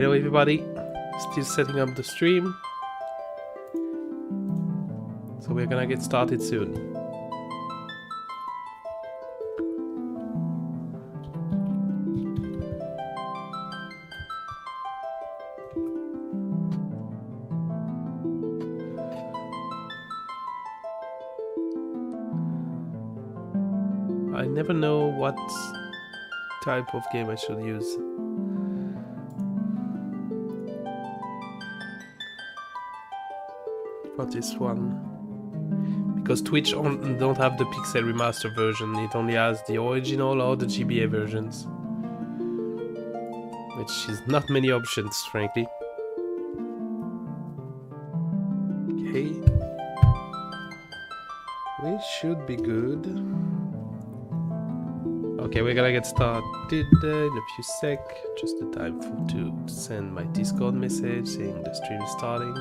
Hello everybody, still setting up the stream, so we're gonna get started soon. I never know what type of game I should use. For this one, because Twitch don't have the Pixel Remaster version, it only has the original or the GBA versions, which is not many options, frankly. Okay, we should be good. Okay, we're gonna get started in a few sec. Just the time to send my Discord message saying the stream is starting.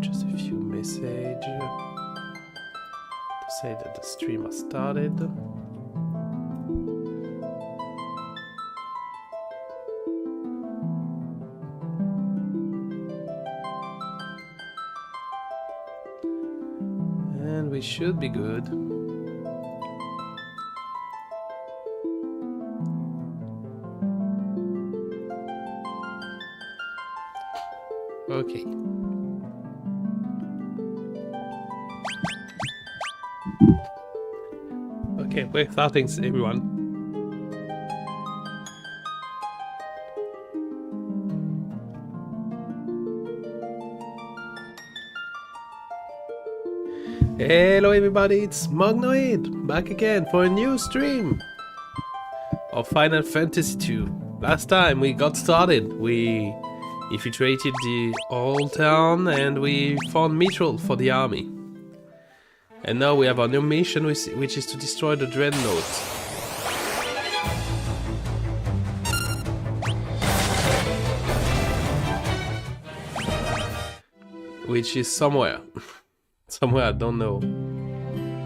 Just a few messages to say that the stream has started. And we should be good. Okay. Okay, we're starting, everyone. Hello everybody, it's Mognoid, back again for a new stream of Final Fantasy II. Last time we got started, we infiltrated the old town and we found Mithril for the army. And now we have our new mission, which is to destroy the Dreadnought. Which is somewhere. Somewhere, I don't know.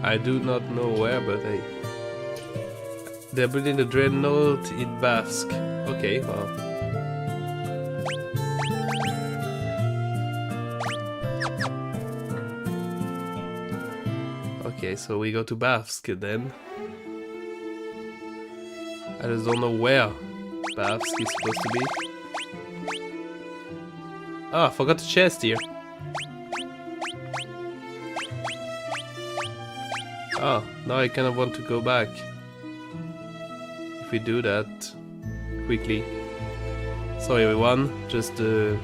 I do not know where, but hey. They're building the Dreadnought in Basque. Okay, well. Okay, so we go to Basque then. I just don't know where Basque is supposed to be. Oh, I forgot the chest here. Oh, now I kind of want to go back. If we do that quickly. Sorry everyone, just the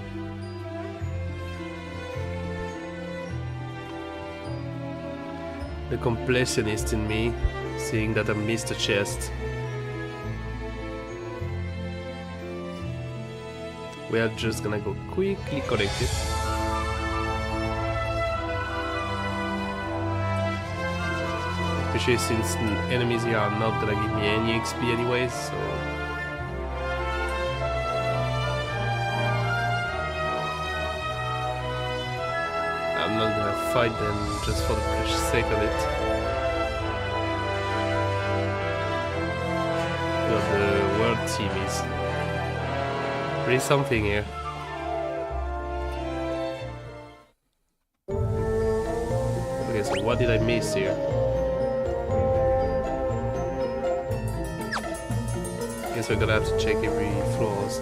completionist in me, seeing that I missed a chest. We are just gonna go quickly collect it. Especially since enemies here are not gonna give me any XP anyways, so... I'm not gonna fight them just for the sake of it. But the world team is really something here. Okay, so what did I miss here? Guess we're gonna have to check every floors.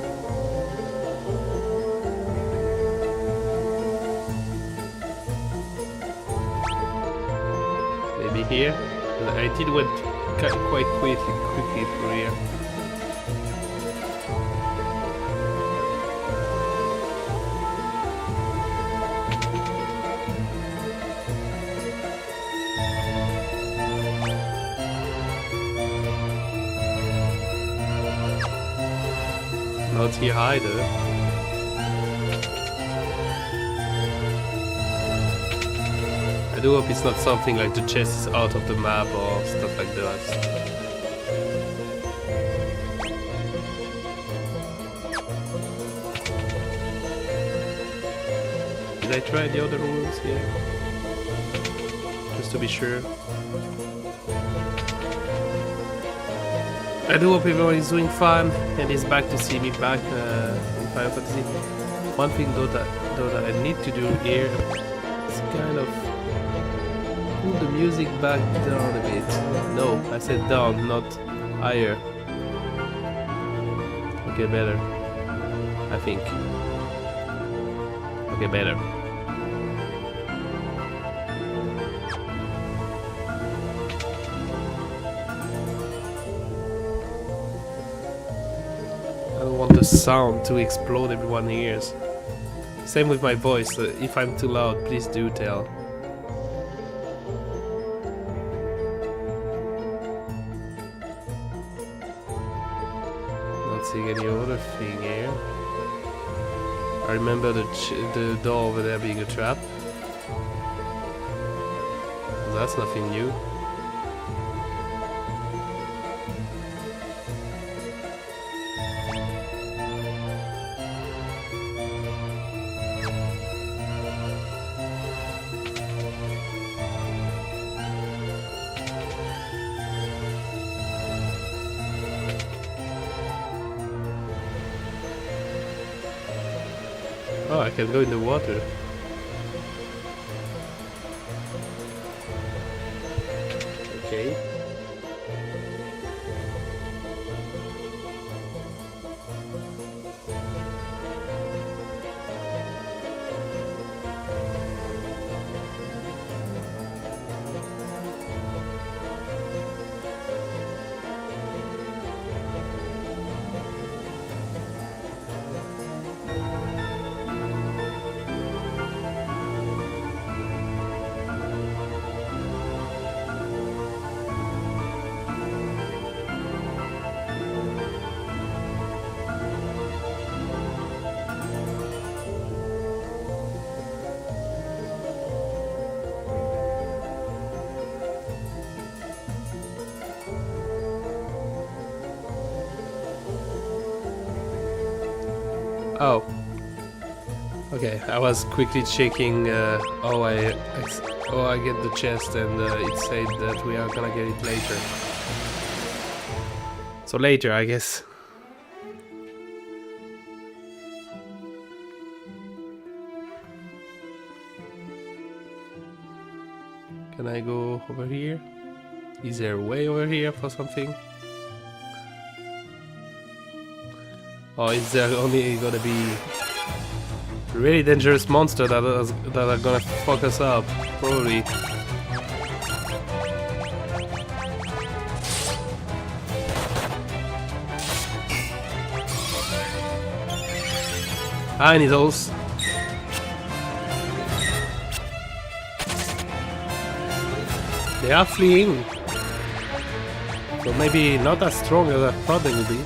Here, I did went quite quickly through here. Not here either. I do hope it's not something like the chest is out of the map or stuff like that. Did I try the other rooms here? Just to be sure. I do hope everyone is doing fun and is back to see me back in Final Fantasy. One thing though that I need to do here is kind of pull the music back down a bit. No, I said down, not higher. Okay, better. I think. Okay, better. I don't want the sound to explode everyone's ears. Same with my voice. If I'm too loud, please do tell. Not seeing any other thing here. I remember the door over there being a trap. That's nothing new. Oh, I can go in the water. Okay. Oh. Okay, I was quickly checking how I get the chest, and it said that we are gonna get it later. So later, I guess. Can I go over here? Is there a way over here for something? Or is there only gonna be really dangerous monsters that are gonna fuck us up? Probably. I need those. They are fleeing. So maybe not as strong as I thought they would be.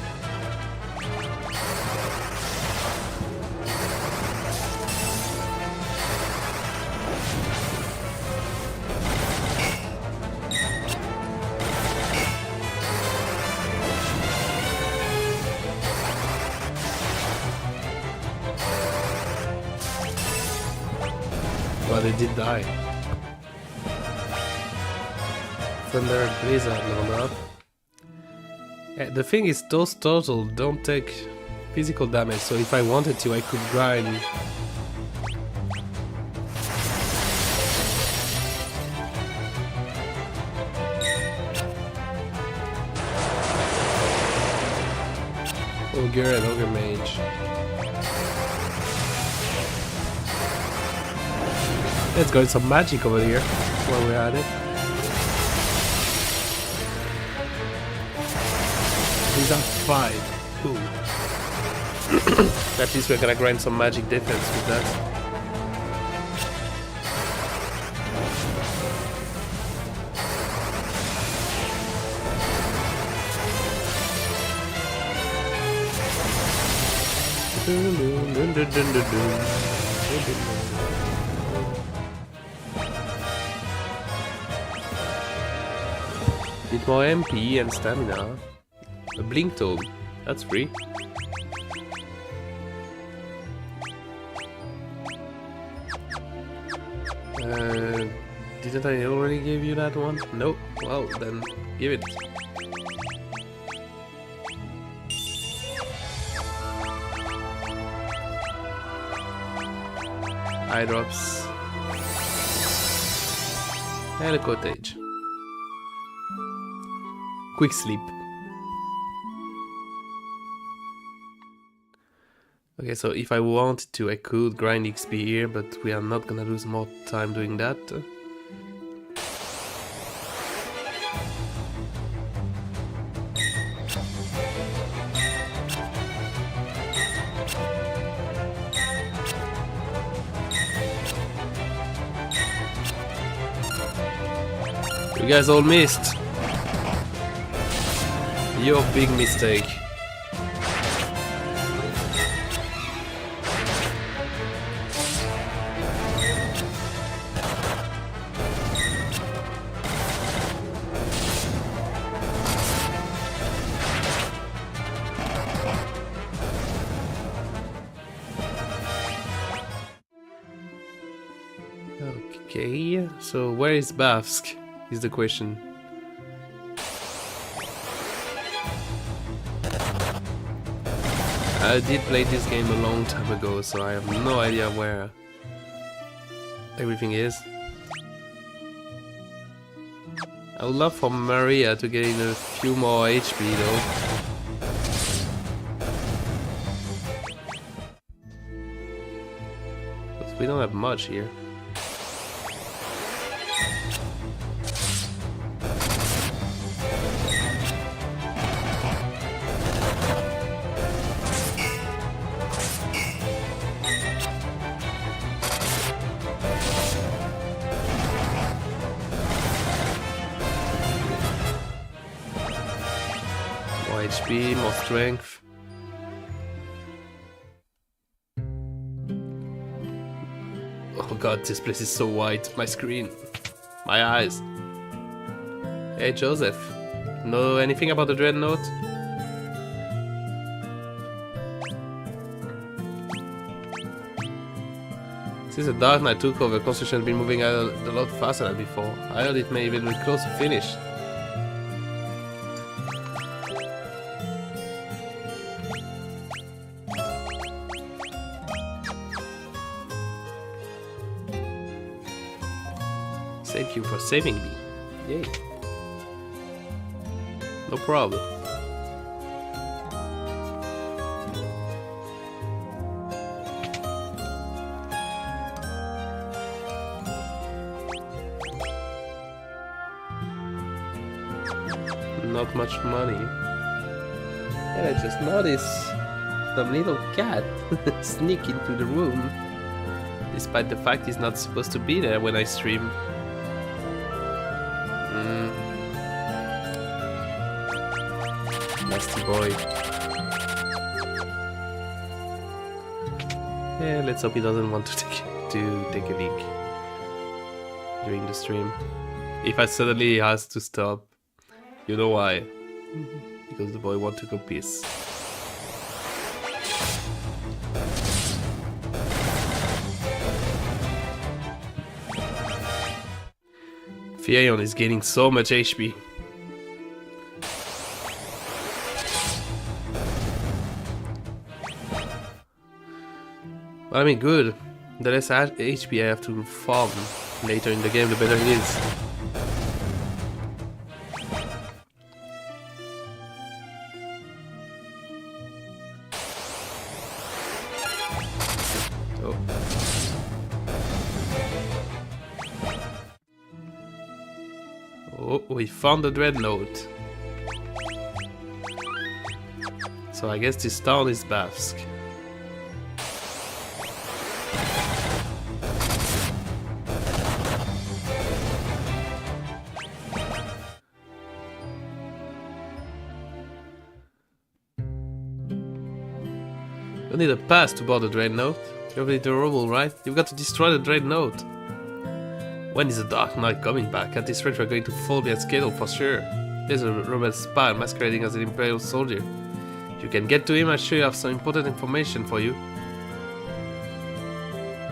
But they did die. Thunder Blizzard leveled up. The thing is, those turtles don't take physical damage, so if I wanted to, I could grind. Ogre and Ogre Mage. Let's go with some magic over here while we're at it. These are 5. Ooh. At least we're gonna grind some magic defense with that. Bit more MP and stamina. A blink tome. That's free. Didn't I already give you that one? Nope. Well, then give it. Eye drops. And a cottage. Quick sleep. Okay, so if I wanted to, I could grind XP here, but we are not gonna lose more time doing that. You guys all missed. Your big mistake. Okay, so where is Bavsk? Is the question. I did play this game a long time ago, so I have no idea where everything is. I would love for Maria to gain a few more HP though. But we don't have much here. HP, more strength. Oh god, this place is so white. My screen. My eyes. Hey Joseph. Know anything about the Dreadnought? Since the Dark Knight took over, construction has been moving a lot faster than before. I heard it may even be close to finish. Thank you for saving me. Yay. No problem. Not much money. And I just noticed some little cat sneak into the room, despite the fact he's not supposed to be there when I stream. Nasty boy. Yeah, let's hope he doesn't want to take a leak during the stream. If I suddenly has to stop, you know why? Because the boy wants to go piss. Firion is gaining so much HP. I mean, good. The less HP I have to farm later in the game, the better it is. Oh, we found the Dreadnought. So I guess this town is Bavsk. You need a pass to board the Dreadnought. You're really adorable, right? You've got to destroy the Dreadnought. When is the Dark Knight coming back? At this rate we're going to fall behind schedule for sure. There's a rebel spy masquerading as an Imperial soldier. If you can get to him, I'm sure I have some important information for you.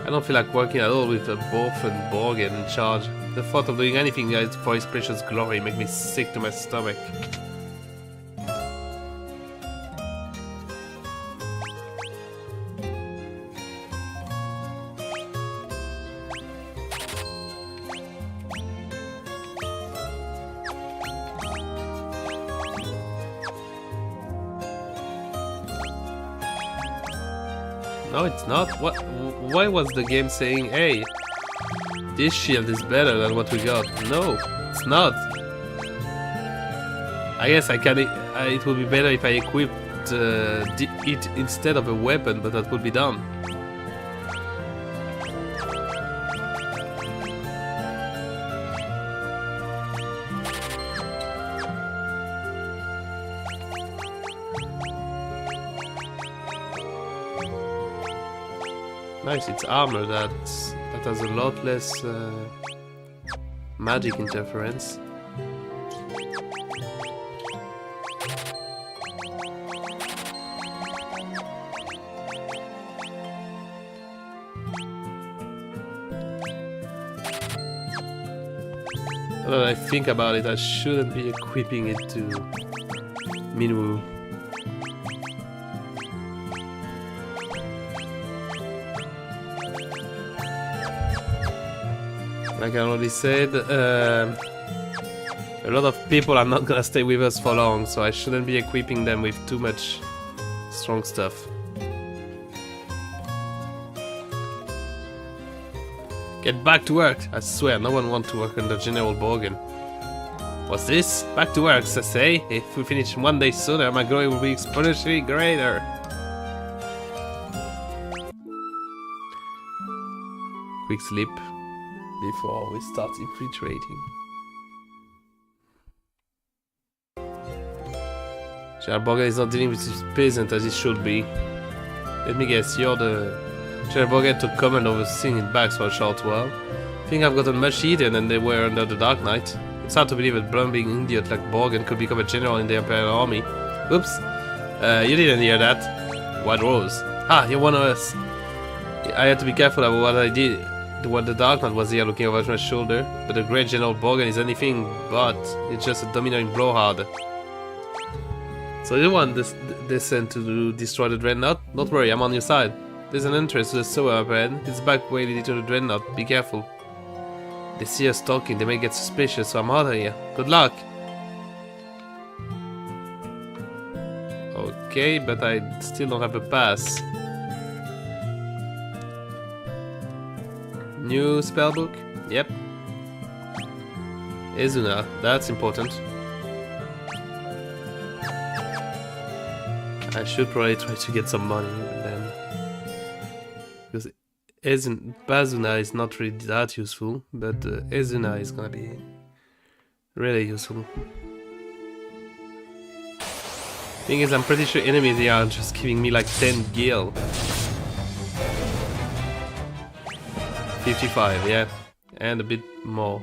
I don't feel like working at all with a Borgen in charge. The thought of doing anything for his precious glory makes me sick to my stomach. No, it's not. What? Why was the game saying, hey, this shield is better than what we got? No, it's not. I guess I can. It would be better if I equipped it instead of a weapon, but that would be done. Nice, it's armor that has a lot less magic interference. Now that I think about it, I shouldn't be equipping it to Minwu. Like I already said, a lot of people are not gonna stay with us for long, so I shouldn't be equipping them with too much strong stuff. Get back to work! I swear, no one wants to work under General Borgen. What's this? Back to work, I say. If we finish one day sooner, my glory will be exponentially greater. Quick sleep before we start infiltrating. General Borgen is not dealing with his peasant as he should be. Let me guess, you're the... General Borgen took command over singing bags for a short while. I think I've gotten much easier than they were under the Dark Knight. It's hard to believe a blumbering idiot like Borgen could become a general in the Imperial Army. Oops. You didn't hear that. White Rose. Ah, you're one of us. I had to be careful about what I did. What the Dark Knight was here looking over my shoulder, but the great General Borgen is anything but. It's just a domineering blowhard. So you want this sent to destroy the Dreadnought? Don't worry, I'm on your side. There's an entrance to the sewer up ahead. It's back way leading to the Dreadnought. Be careful. They see us talking, they may get suspicious, so I'm out of here. Good luck! Okay, but I still don't have a pass. New spellbook? Yep. Izuna, that's important. I should probably try to get some money then. Because Bazuna is not really that useful, but Izuna is gonna be really useful. Thing is, I'm pretty sure enemies here are just giving me like 10 gil. 55, yeah, and a bit more.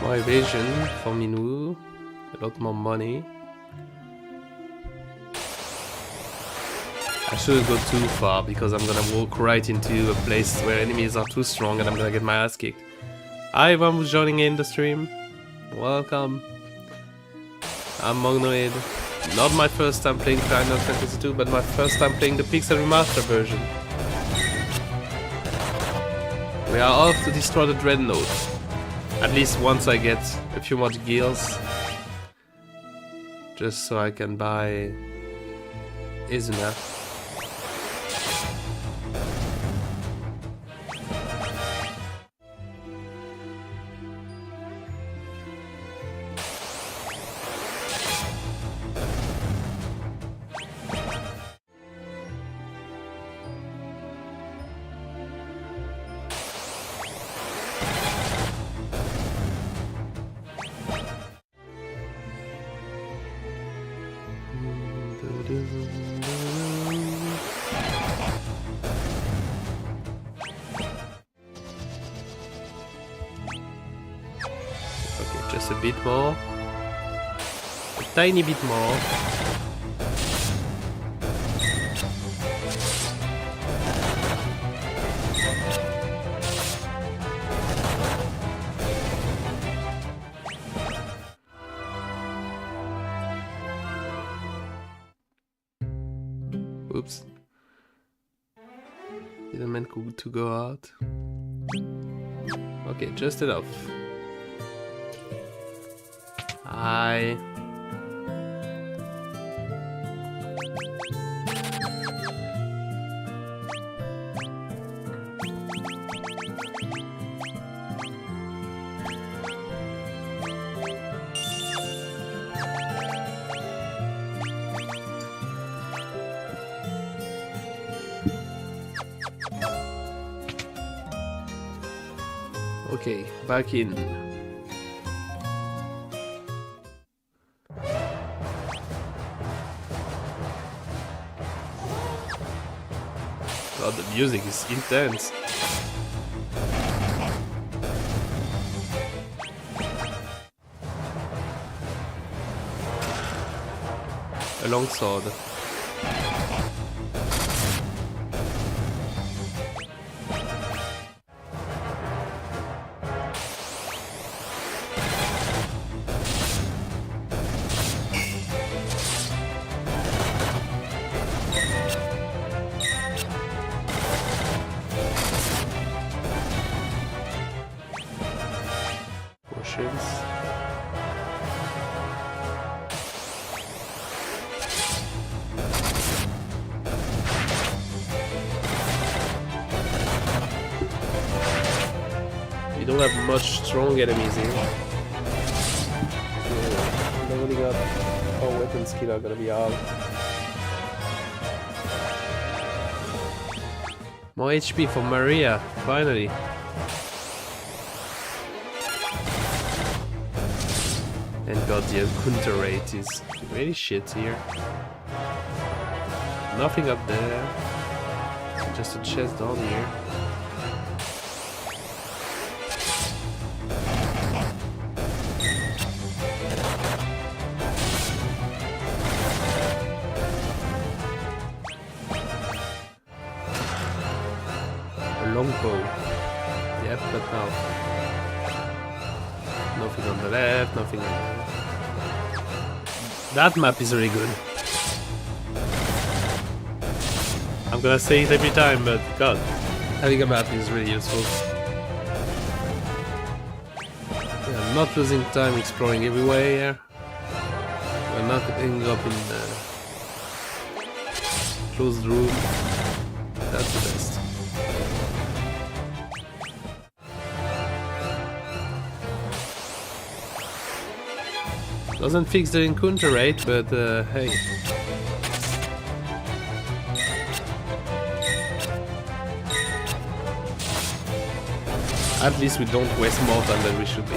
More evasion for Minwu. A lot more money. I shouldn't go too far because I'm gonna walk right into a place where enemies are too strong and I'm gonna get my ass kicked. Hi everyone who's joining in the stream. Welcome. I'm Mognoid. Not my first time playing Final Fantasy 2, but my first time playing the Pixel Remaster version. We are off to destroy the Dreadnought. At least once I get a few more gills. Just so I can buy Izuna. Just a bit more. A tiny bit more. Oops. Didn't meant to go out. Okay, just enough. Hi. Okay, back in. God, the music is intense. A long sword. We don't have much strong enemies here. So, leveling up our weapon skill are gonna be hard. More HP for Maria, finally. And god, the encounter rate is really shit here. Nothing up there. Just a chest down here. A longbow. Yep, but now. Nothing on the left, nothing on the left. That map is really good. I'm gonna say it every time, but god, having a map is really useful. Yeah, I'm not losing time exploring everywhere here. We're not ending up in a closed room. That's the best. Doesn't fix the encounter rate, but hey. At least we don't waste more time than we should be.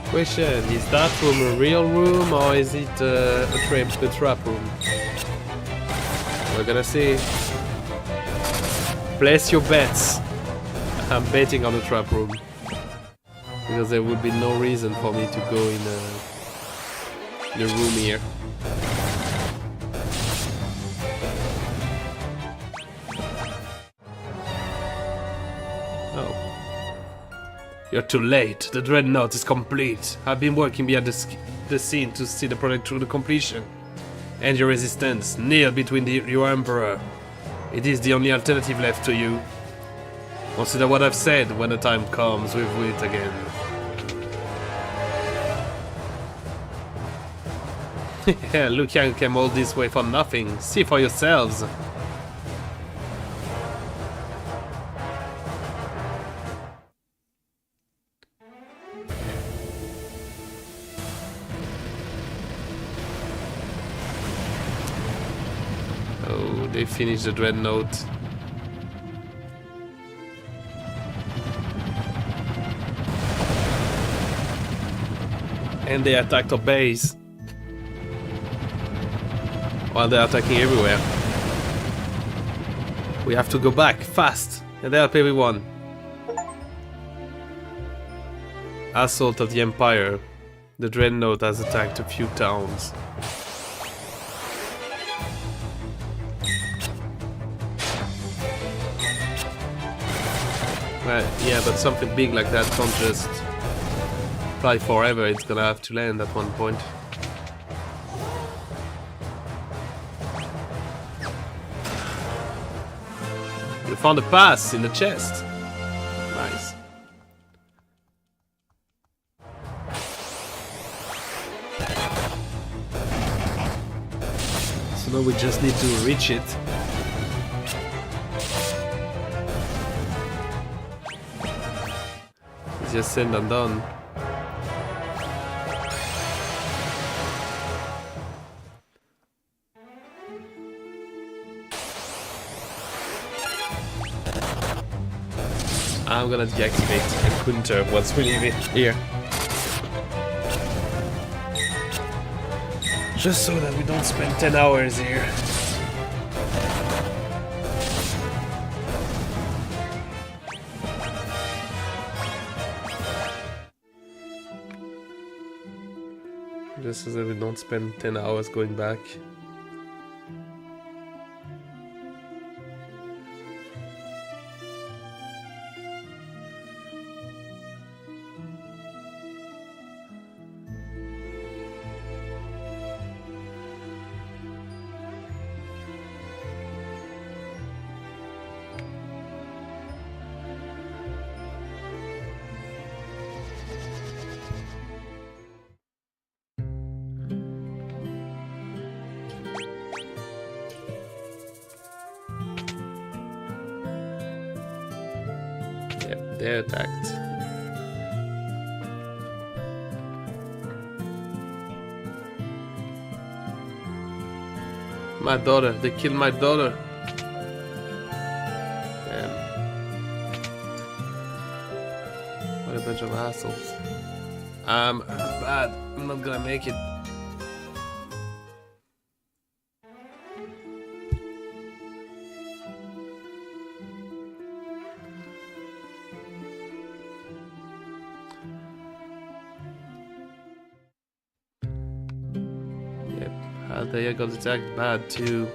Question, is that room a real room or is it a trap room? We're gonna see. Place your bets. I'm betting on the trap room. Because there would be no reason for me to go in a room here. Oh. You're too late. The dreadnought is complete. I've been working behind the scene to see the project through the completion. And your resistance, kneel between your Emperor. It is the only alternative left to you. Consider what I've said. When the time comes, we'll do it again. Liu Kang came all this way for nothing. See for yourselves. Oh, they finished the dreadnought. And they attacked our base. While they're attacking everywhere. We have to go back, fast, and help everyone. Assault of the Empire. The Dreadnought has attacked a few towns. Yeah, but something big like that can't just fly forever. It's gonna have to land at one point. You found a pass in the chest. Nice. So now we just need to reach it. It's just said and done. I'm gonna deactivate and counter once we leave it here. Just so that we don't spend 10 hours here. Just so that we don't spend 10 hours going back. They're attacked. My daughter, they killed my daughter. Damn. What a bunch of assholes. Bad. I'm not gonna make it. They got attacked bad too.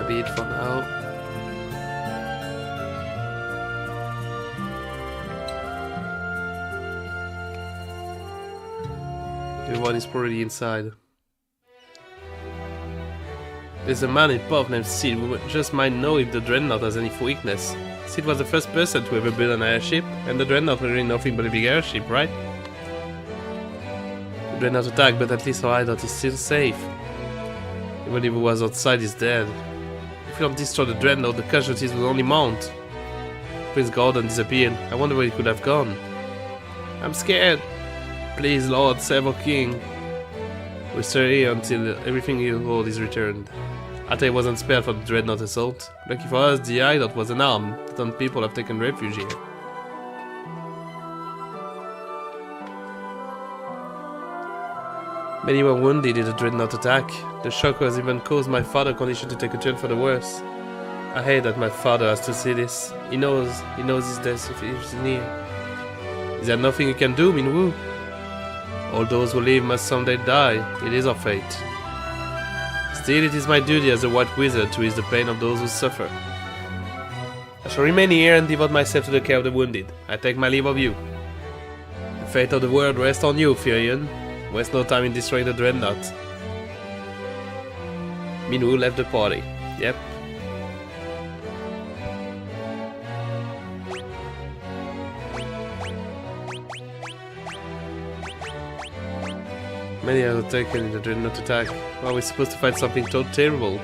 Be it for now. Everyone is probably inside. There's a man in pub named Sid. We just might know if the Dreadnought has any weakness. Sid was the first person to ever build an airship, and the Dreadnought was really nothing but a big airship, right? The Dreadnought attacked, but at least our hideout is still safe. Even if he was outside, he's dead. If we don't destroy the Dreadnought, the casualties will only mount. Prince Gordon disappeared. I wonder where he could have gone. I'm scared. Please, Lord, save our king. We'll stay here until everything you hold is returned. Ate wasn't spared for the Dreadnought assault. Lucky for us, the hideout was unarmed. Some people have taken refuge here. Many were wounded in the Dreadnought attack. The shock has even caused my father condition to take a turn for the worse. I hate that my father has to see this. He knows his death if he's near. Is there nothing you can do, Minwoo? All those who live must someday die. It is our fate. Still, it is my duty as a white wizard to ease the pain of those who suffer. I shall remain here and devote myself to the care of the wounded. I take my leave of you. The fate of the world rests on you, Furion. Waste no time in destroying the dreadnought. Minwu left the party. Yep. Many are taken in the dreadnought attack. Are we supposed to fight something so terrible?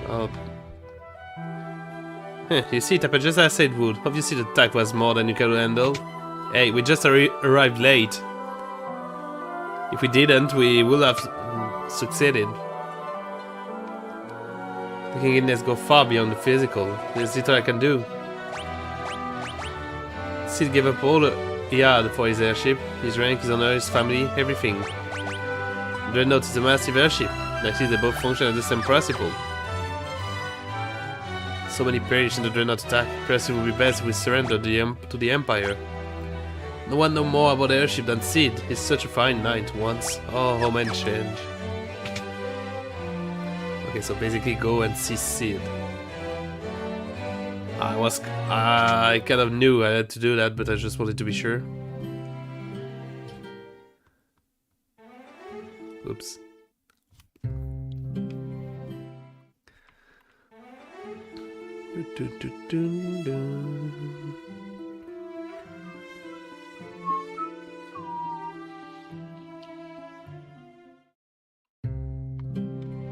Oh. You see, it happened just as I said it would. Obviously the attack was more than you could handle. Hey, we just arrived late. If we didn't, we would have succeeded. The King Ignis go far beyond the physical. There's little I can do. Sid gave up all he had for his airship, his rank, his honor, his family, everything. The Dreadnought is a massive airship. Actually, they both function at the same principle. So many perished in the Dreadnought attack. Perhaps it would be best if we surrendered to the Empire. No one knows more about the airship than Sid. He's such a fine knight once. Oh, how men change. Okay, so basically go and see Sid. I kind of knew I had to do that, but I just wanted to be sure. Oops.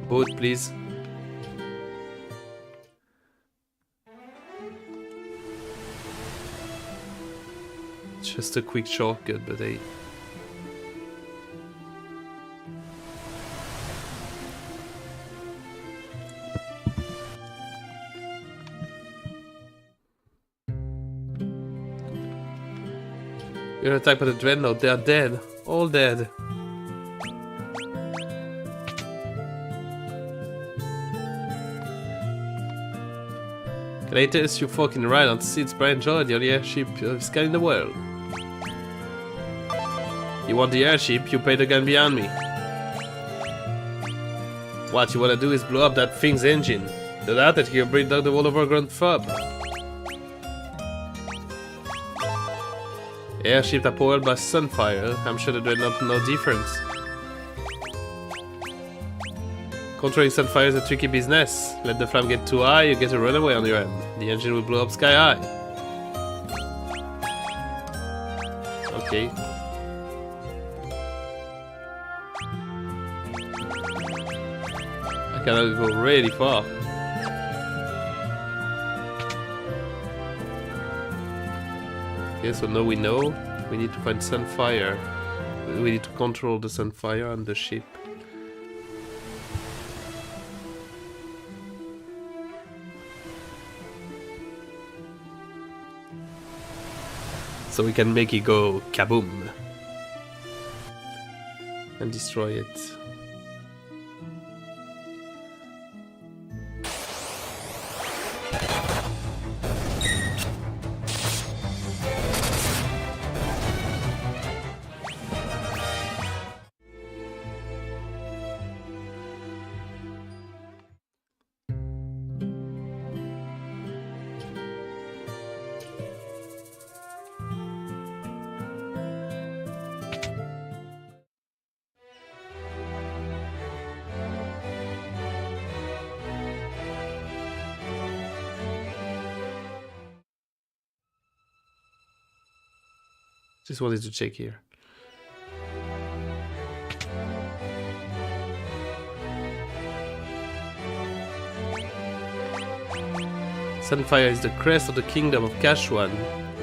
Boat, please. Just a quick shortcut, but hey. You're attacked by the Dreadnought. They are dead. All dead. Can I test you fucking right on Sid's Brian Joy, the only airship of its kind in the world? You want the airship, you pay the gun behind me. What you wanna do is blow up that thing's engine. Do that and you'll bring down the whole of our ground fob. Airships are powered by Sunfire. I'm sure the Dreadnought no difference. Controlling Sunfire is a tricky business. Let the flame get too high, you get a runaway on your end. The engine will blow up sky high. Okay. I cannot go really far. Okay, so now we know. We need to find Sunfire. We need to control the Sunfire and the ship. So we can make it go kaboom and destroy it. Just wanted to check here. Sunfire is the crest of the kingdom of Kashuan.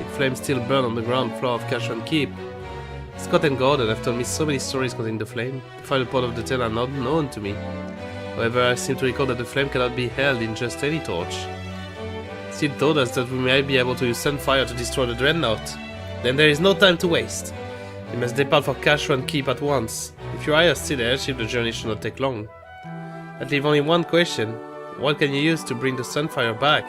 Its flames still burn on the ground floor of Kashuan Keep. Scott and Gordon have told me so many stories concerning the flame. The final part of the tale are not known to me. However, I seem to recall that the flame cannot be held in just any torch. Sid told us that we might be able to use Sunfire to destroy the Dreadnought. Then there is no time to waste. We must depart for Kashuan Keep at once. If you hire Sid airship, the journey should not take long. That leaves only one question. What can you use to bring the Sunfire back?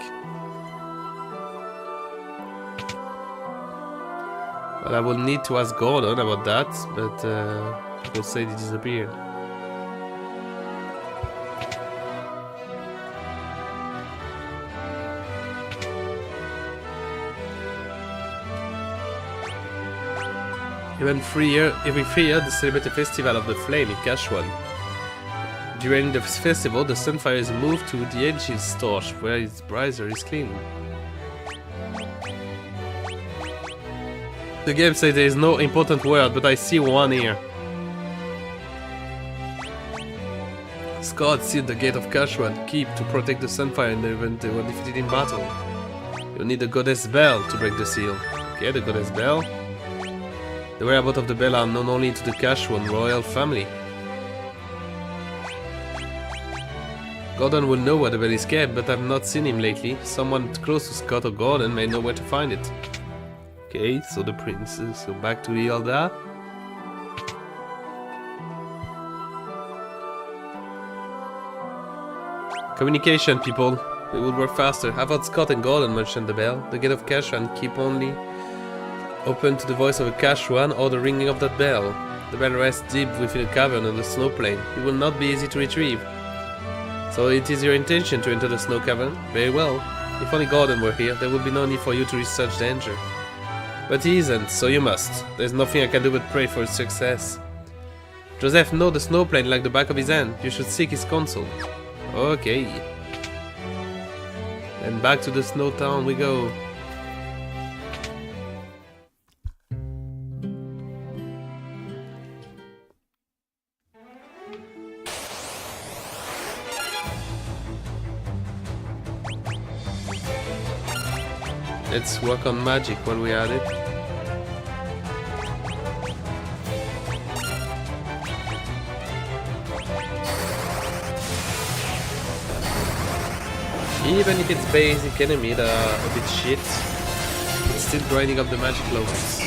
Well, I will need to ask Gordon about that, but people say it disappeared. Every 3 years, they celebrate the Festival of the Flame in Kashwan. During the festival, the Sunfire is moved to the Aegis torch, where its brazier is cleaned. The game says there is no important word, but I see one here. Scott sealed the gate of Kashwan Keep to protect the Sunfire in the event they were defeated in battle. You'll need the Goddess Bell to break the seal. Okay, the Goddess Bell. The whereabouts of the bell are known only to the Kashwan royal family. Gordon will know where the bell is kept, but I've not seen him lately. Someone close to Scott or Gordon may know where to find it. Okay, so the princess, so back to Hilda. Communication, people. It would work faster. I thought Scott and Gordon mentioned the bell. The gate of Kashwan keep only open to the voice of a Kashwan or the ringing of that bell. The bell rests deep within a cavern on the snow plain. It will not be easy to retrieve. So it is your intention to enter the snow cavern? Very well. If only Gordon were here, there would be no need for you to risk such danger. But he isn't, so you must. There's nothing I can do but pray for his success. Joseph knows the snow plain like the back of his hand. You should seek his counsel. Okay. And back to the snow town we go. Let's work on magic while we're at it. Even if it's basic enemy that are a bit shit, it's still grinding up the magic levels.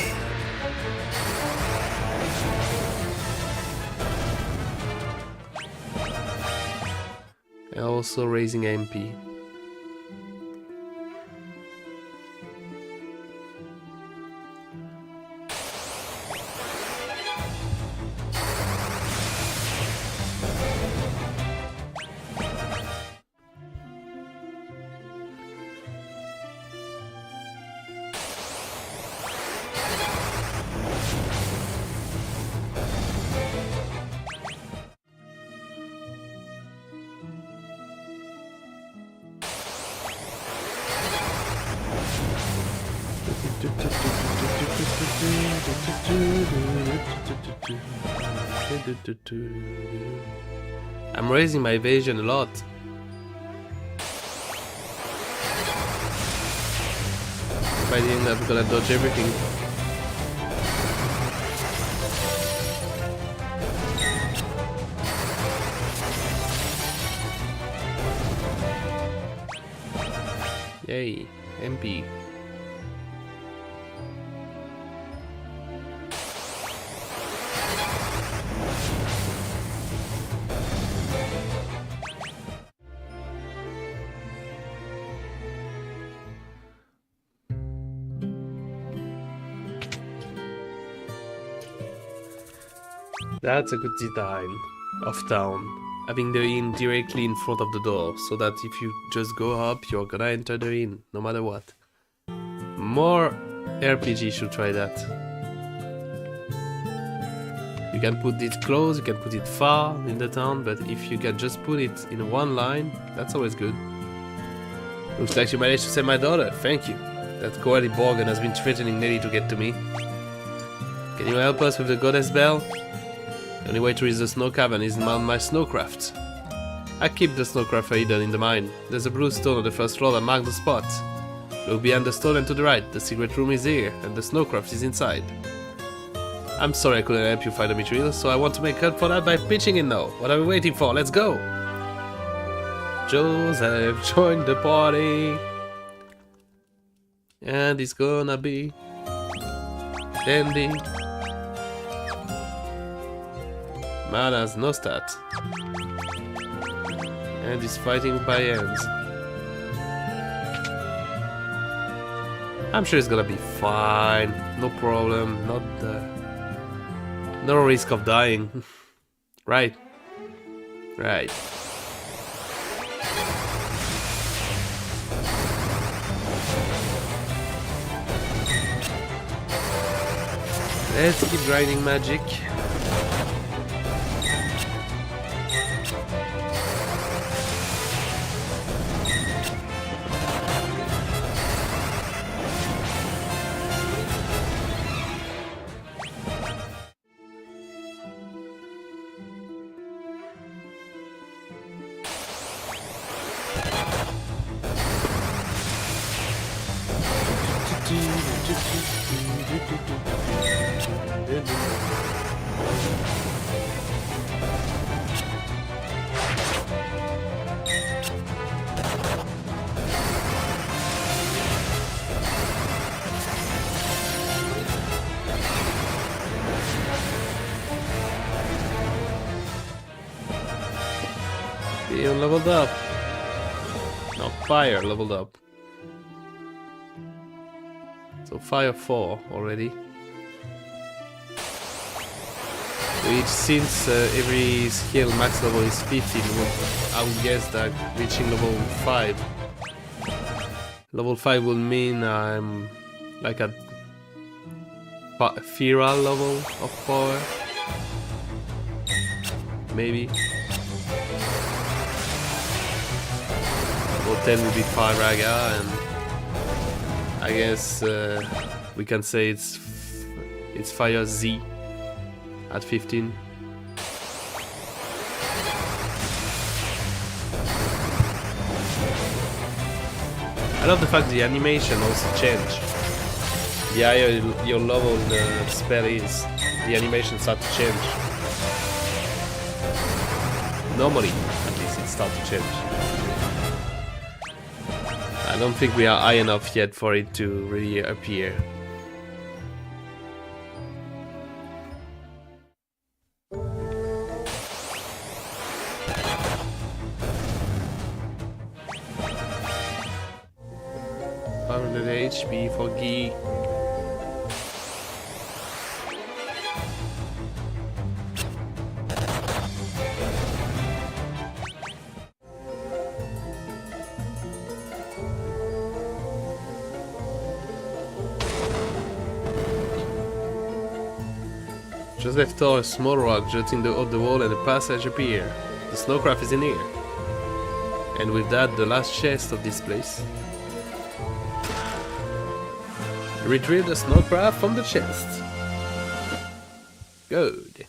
And also raising MP. I'm raising my evasion a lot. By the end I'm gonna dodge everything. Yay, MP. That's a good design of town, having the inn directly in front of the door, so that if you just go up, you're gonna enter the inn, no matter what. More RPG should try that. You can put it close, you can put it far in the town, but if you can just put it in one line, that's always good. Looks like you managed to save my daughter, thank you. That cowardly Borgen has been threatening Nelly to get to me. Can you help us with the Goddess Bell? The only way to reach the snow cavern is mount my snowcraft. I keep the snowcraft hidden in the mine. There's a blue stone on the first floor that marks the spot. Look behind the stone and to the right. The secret room is here, and the snowcraft is inside. I'm sorry I couldn't help you find the materials, so I want to make up for that by pitching in now. What are we waiting for? Let's go! Joseph joined the party. And it's gonna be dandy. Man has no stat. And he's fighting by hands. I'm sure it's gonna be fine. No problem. No risk of dying. Right. Right. Let's keep grinding magic. You leveled up. No, fire leveled up. So fire 4 already. Which since every skill max level is 15, I would guess that reaching level 5. Level 5 will mean I'm like at Fira level of power. Maybe. Level 10 will be Firaga, and I guess we can say it's Fire Z at 15. I love the fact the animation also change. The higher your level the spell is, the animation starts to change. Normally, at least it starts to change. I don't think we are high enough yet for it to really appear. HP for Guy. Just left a small rock jutting out the wall and a passage appear. The snowcraft is in here. And with that, the last chest of this place. Retrieve the snowcraft from the chest. Good.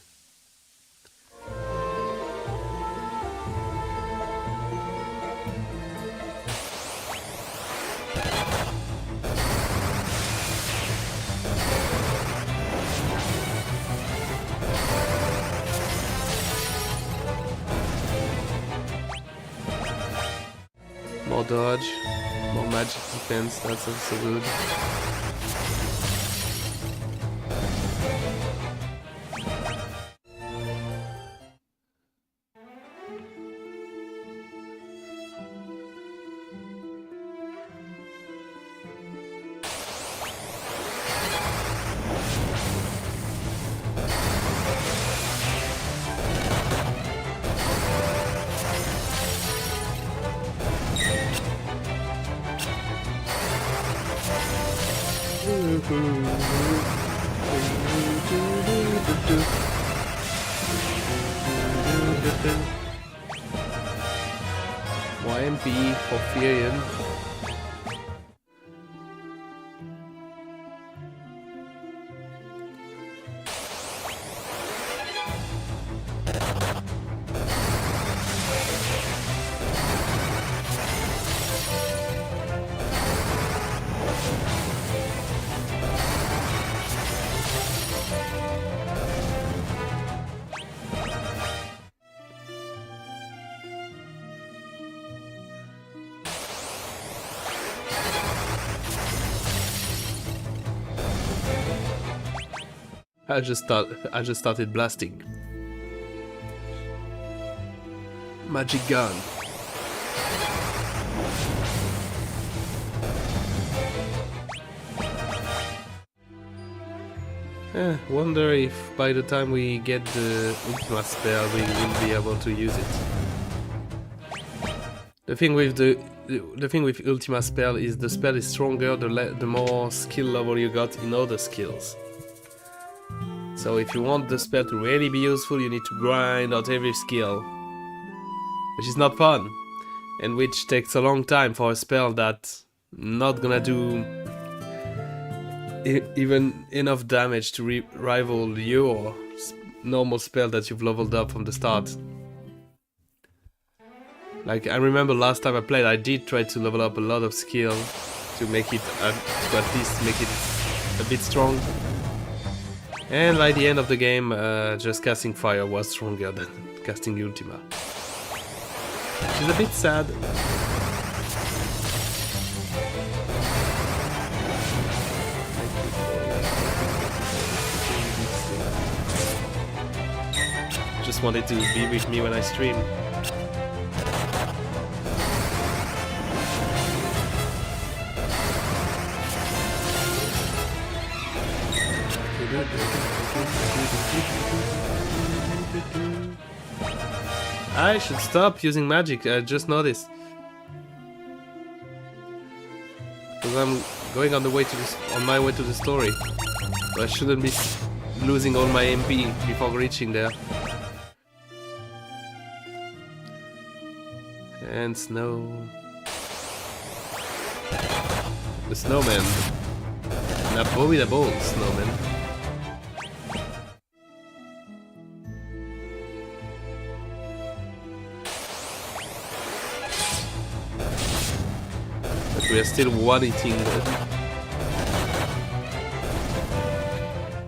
More dodge, more magic defense, that's also good. YMP for Furion. I just started blasting. Magic gun. Wonder if by the time we get the Ultima spell we will be able to use it. The thing with the thing with Ultima spell is the spell is stronger the more skill level you got in other skills. So if you want the spell to really be useful, you need to grind out every skill, which is not fun, and which takes a long time for a spell that's not gonna do even enough damage to rival your normal spell that you've leveled up from the start. Like, I remember last time I played, I did try to level up a lot of skill to make it, to at least make it a bit strong. And by the end of the game, just casting fire was stronger than casting Ultima. Which is a bit sad. Just wanted to be with me when I stream. I should stop using magic, I just noticed. Because I'm going on my way to the story. So I shouldn't be losing all my MP before reaching there. And snow. The snowman. An abominable snowman. But we are still one-hitting them.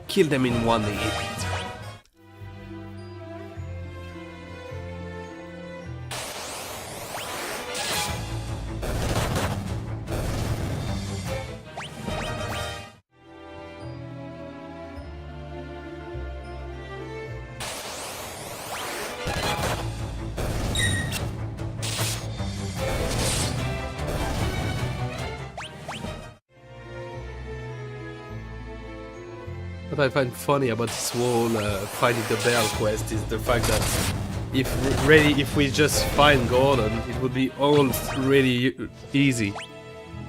Kill them in one hit. What I find funny about this whole finding the bell quest is the fact that if we just find Gordon, it would be all really easy.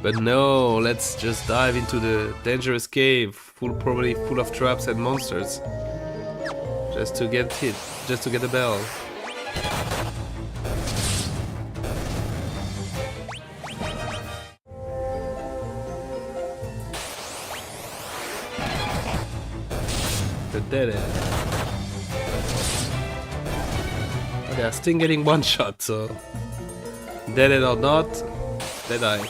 But no, let's just dive into the dangerous cave, probably full of traps and monsters, just to get hit, just to get the bell. The dead end. Oh, they are still getting one shot, so dead end or not, they die.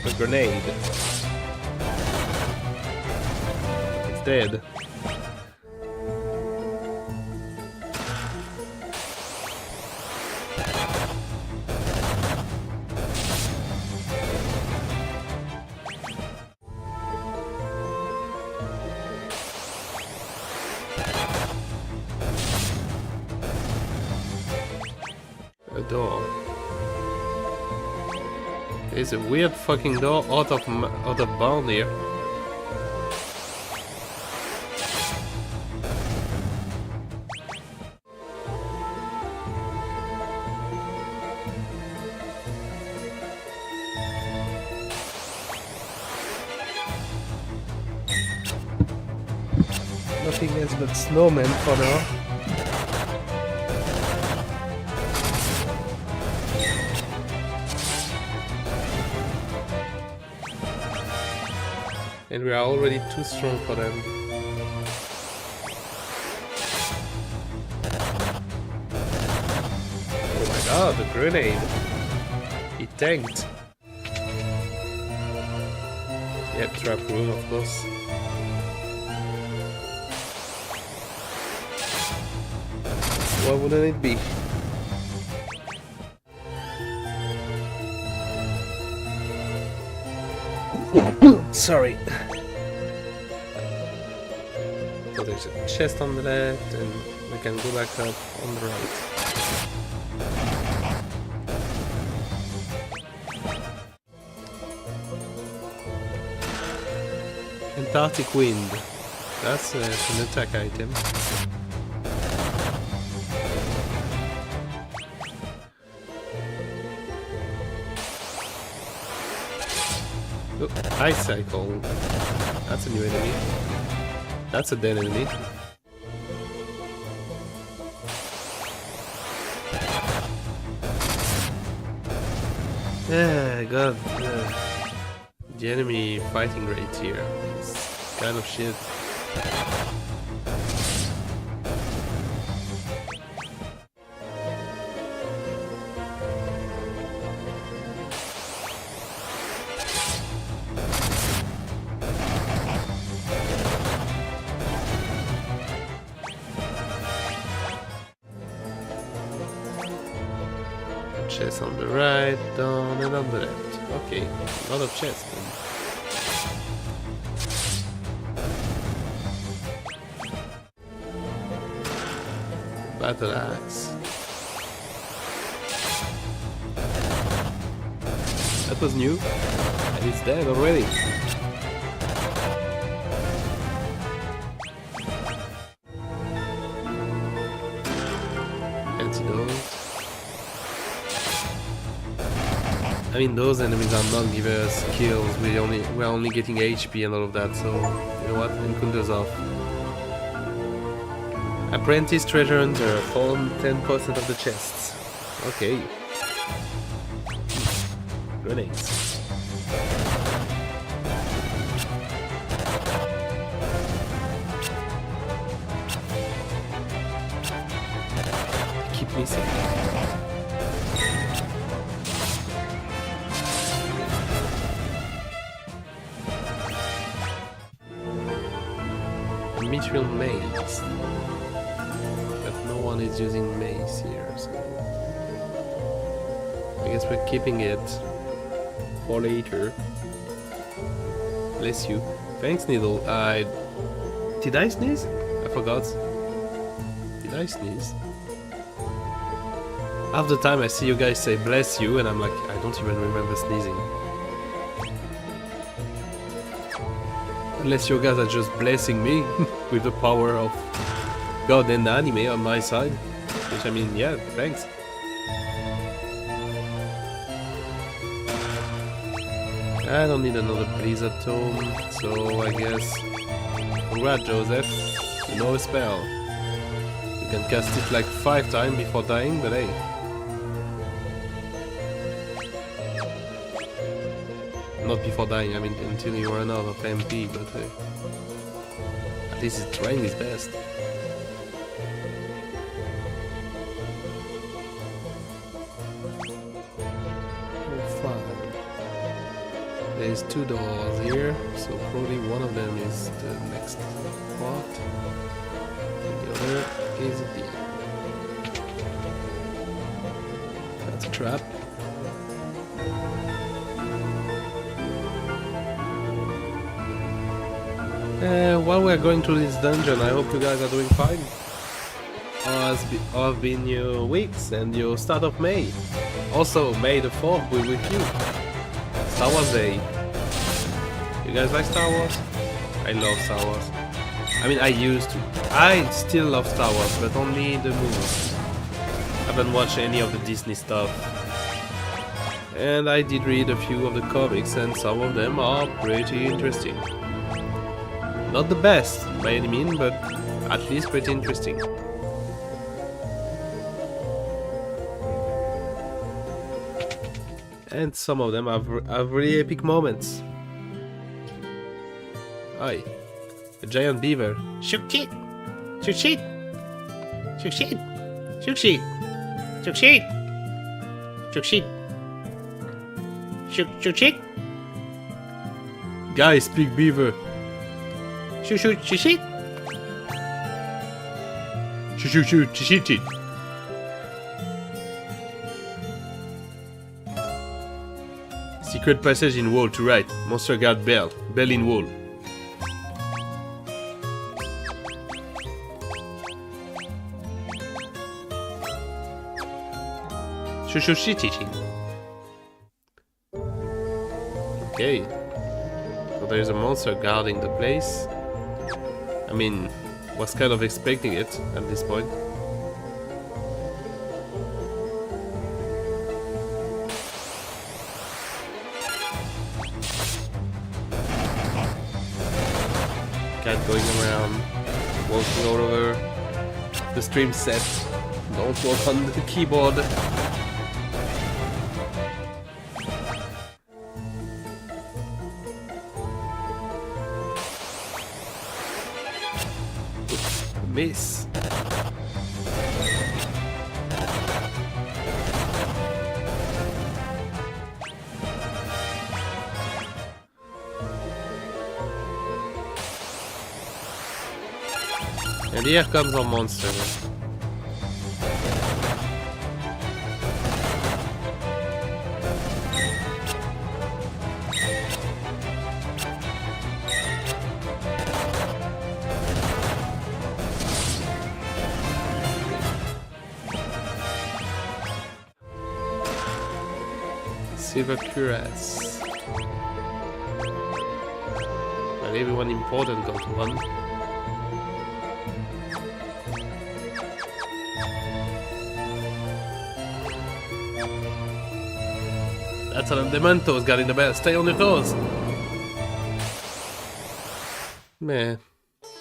A grenade. It's dead. A door. There's a weird fucking door out of bound here. Nothing else but snowmen for now. And we are already too strong for them. Oh my god, the grenade! It tanked. Yep, trap room, of course. Why wouldn't it be? Sorry. So there's a chest on the left and We can go back up on the right. Antarctic wind. That's an attack item. Oh, ice cycle. That's a new enemy. That's a dead enemy. Yeah, God. The enemy fighting rate here is kind of shit. Chest on the right, down and on the left. Okay, a lot of chests then. Battle axe. That was new, and it's dead already. Antidote. I mean, those enemies are not giving us kills. We're only getting HP and all of that. So you know what? Encounters off. Apprentice treasure hunter. Found 10% of the chests. Okay. Grenades. Keep missing. Mithril mace, but no one is using mace here, so I guess we're keeping it for later. Bless you. Thanks, Needle. Did I sneeze? I forgot. Did I sneeze? Half the time I see you guys say bless you and I'm like, I don't even remember sneezing. Unless you guys are just blessing me with the power of God and the anime on my side. Which I mean, yeah, thanks. I don't need another Blizzard Tome, so I guess... Congrats, Joseph. You know a spell. You can cast it like 5 times before dying, but hey. Not before dying, I mean until you run out of MP, but at least it's trying his best. Oh, fine. There's 2 doors here, so probably one of them is the next part, and the other is the end. That's a trap. While we're going through this dungeon, I hope you guys are doing fine. How have been your weeks and your start of May? Also, May the 4th will be with you. Star Wars Day. You guys like Star Wars? I love Star Wars. I mean, I used to. I still love Star Wars, but only the movies. I haven't watched any of the Disney stuff. And I did read a few of the comics, and some of them are pretty interesting. Not the best by any means, but at least pretty interesting. And some of them have really epic moments. Aye, a giant beaver. Shoot it! Shoot it! Shoot it! Shoot it! Shoot it! Shoot it! Shoot it! Guys, big beaver. Shoot, shoot, shoot, shoot. Shoot, shoot, shoot, shoot, shoot. Secret passage in wall to right. Monster guard bell. Bell in wall. Shushushitichi. Okay. So there's a monster guarding the place. I mean, was kind of expecting it at this point. Cat going around, walking all over. The stream set. Don't walk on the keyboard. Oops, miss. And here comes our monster. Silver cuirass. But everyone important got one. That's how the Dementos got in the best. Stay on your toes. Meh.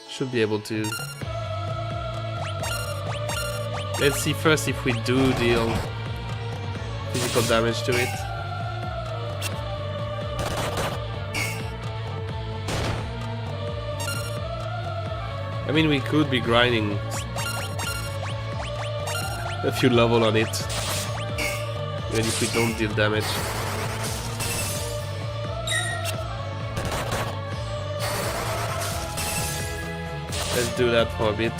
Should be able to. Let's see first if we do deal physical damage to it. I mean, we could be grinding a few levels on it, even if we don't deal damage. Let's do that for a bit.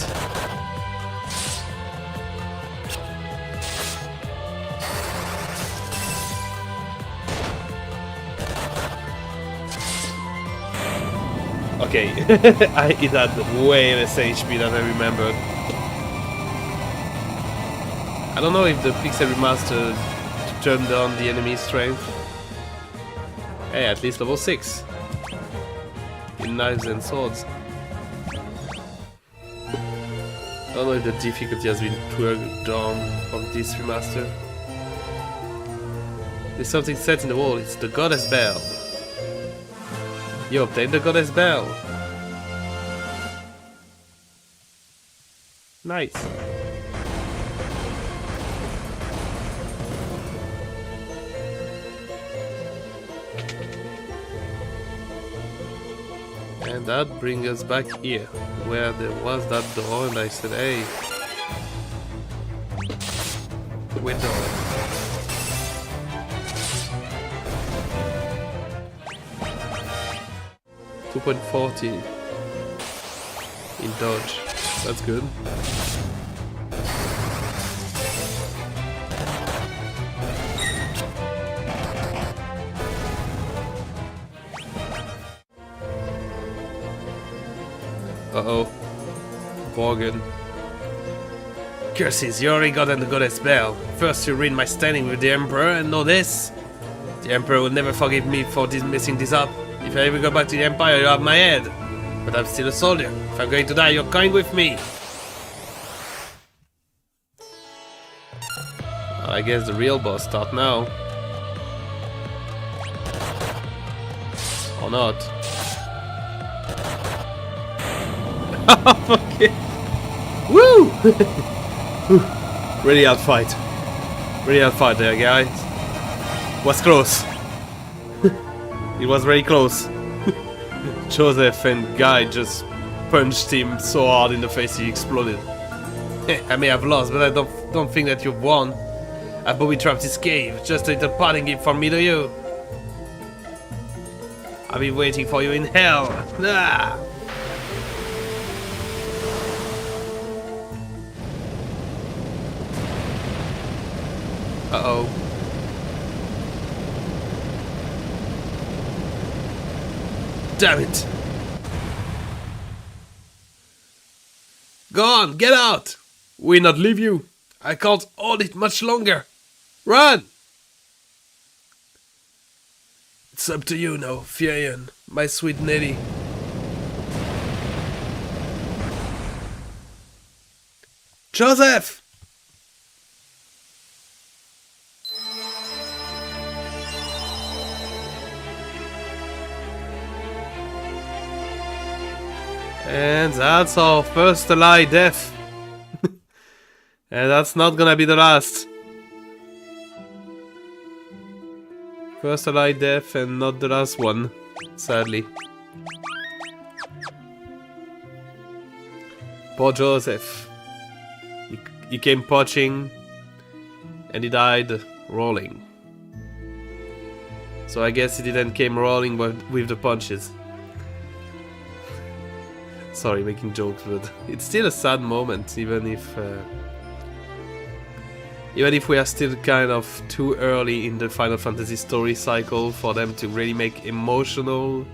Okay, it had way less HP than I remembered. I don't know if the Pixel Remaster turned down the enemy strength. Hey, at least level 6 in knives and swords. I don't know if the difficulty has been turned down from this remaster. There's something set in the wall. It's the Goddess Bell. You obtained the Goddess Bell. Nice. And that brings us back here, where there was that door, and I said, hey, window. 2.40 in dodge. That's good. Uh-oh. Bargain. Curses, you already got the Goddess Bell. First you ruined my standing with the Emperor, and know this. The Emperor will never forgive me for messing this up. If I ever go back to the Empire, you have my head. But I'm still a soldier. If I'm going to die, you're coming with me. Well, I guess the real boss start now. Or not. Fuck it. Woo! Really hard fight. Really hard fight there, guys. Was close. It was very close. Joseph and Guy just punched him so hard in the face he exploded. I may have lost, but I don't think that you've won. I booby-trapped this cave, just a little parting gift from me to you. I'll be waiting for you in hell. Ah! Uh-oh. Damn it! Go on, get out! We'll not leave you. I can't hold it much longer. Run! It's up to you now, Fionn, my sweet Nelly. Joseph! And that's our first alive death. And that's not gonna be the last. First alive death and not the last one, sadly. Poor Joseph. He came poaching and he died rolling. So I guess he didn't came rolling with the punches. Sorry, making jokes, but it's still a sad moment, even if we are still kind of too early in the Final Fantasy story cycle for them to really make emotional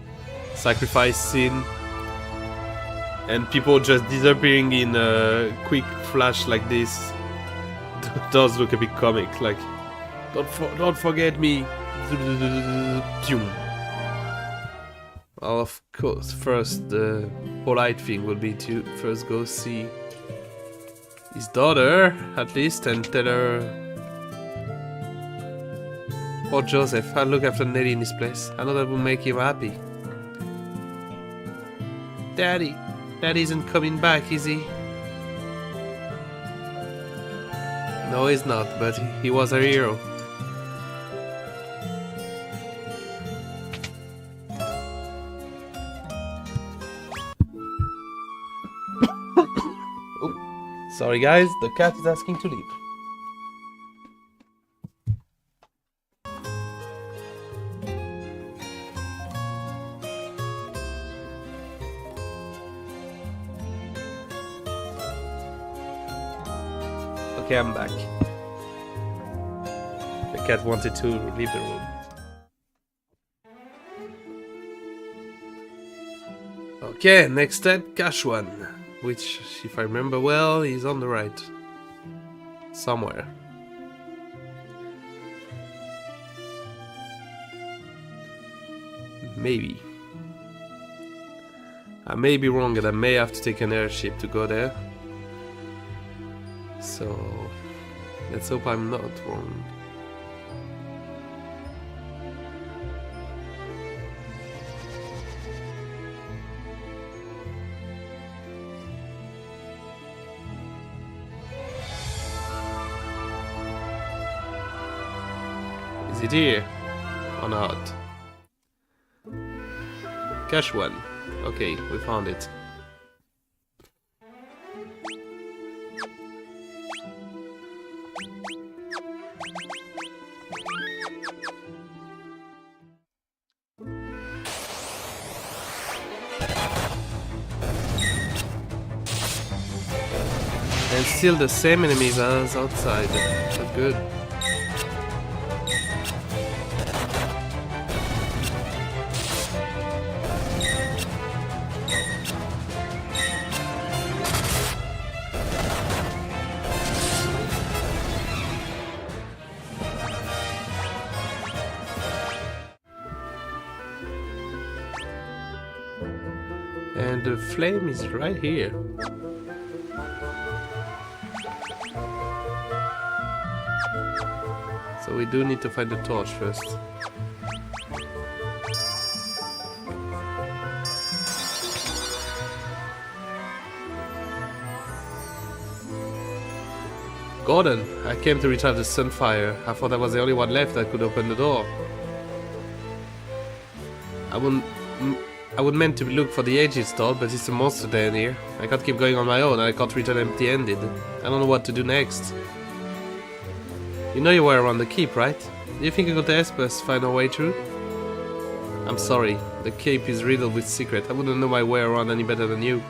sacrifice scene. And people just disappearing in a quick flash like this does look a bit comic. Like, don't forget me. Well, of course, first the polite thing would be to first go see his daughter, at least, and tell her. Poor Joseph, I'll look after Nelly in this place. I know that will make him happy. Daddy isn't coming back, is he? No, he's not, but he was a hero. Sorry guys, the cat is asking to leave. Okay, I'm back. The cat wanted to leave the room. Okay, next step, Kashwan. Which, if I remember well, is on the right. Somewhere. Maybe. I may be wrong and I may have to take an airship to go there. So, let's hope I'm not wrong. Is it here? Or not? Cash one. Okay, we found it. And still the same enemies as outside. But good. And the flame is right here. So we do need to find the torch first. Gordon, I came to retrieve the Sunfire. I thought I was the only one left that could open the door. I would meant to look for the Aegis door, but it's a monster down here. I can't keep going on my own, I can't return empty-handed. I don't know what to do next. You know you were around the keep, right? Do you think you could help us find our way through? I'm sorry, the keep is riddled with secret. I wouldn't know my way around any better than you.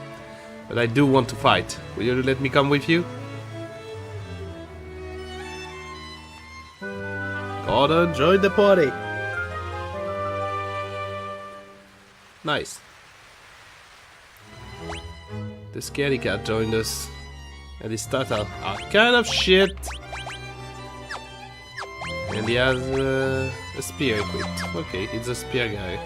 But I do want to fight. Will you let me come with you? Gordon, join the party! Nice. The scaredy cat joined us. And his startup are kind of shit. And he has a spear equipped. Okay, it's a spear guy.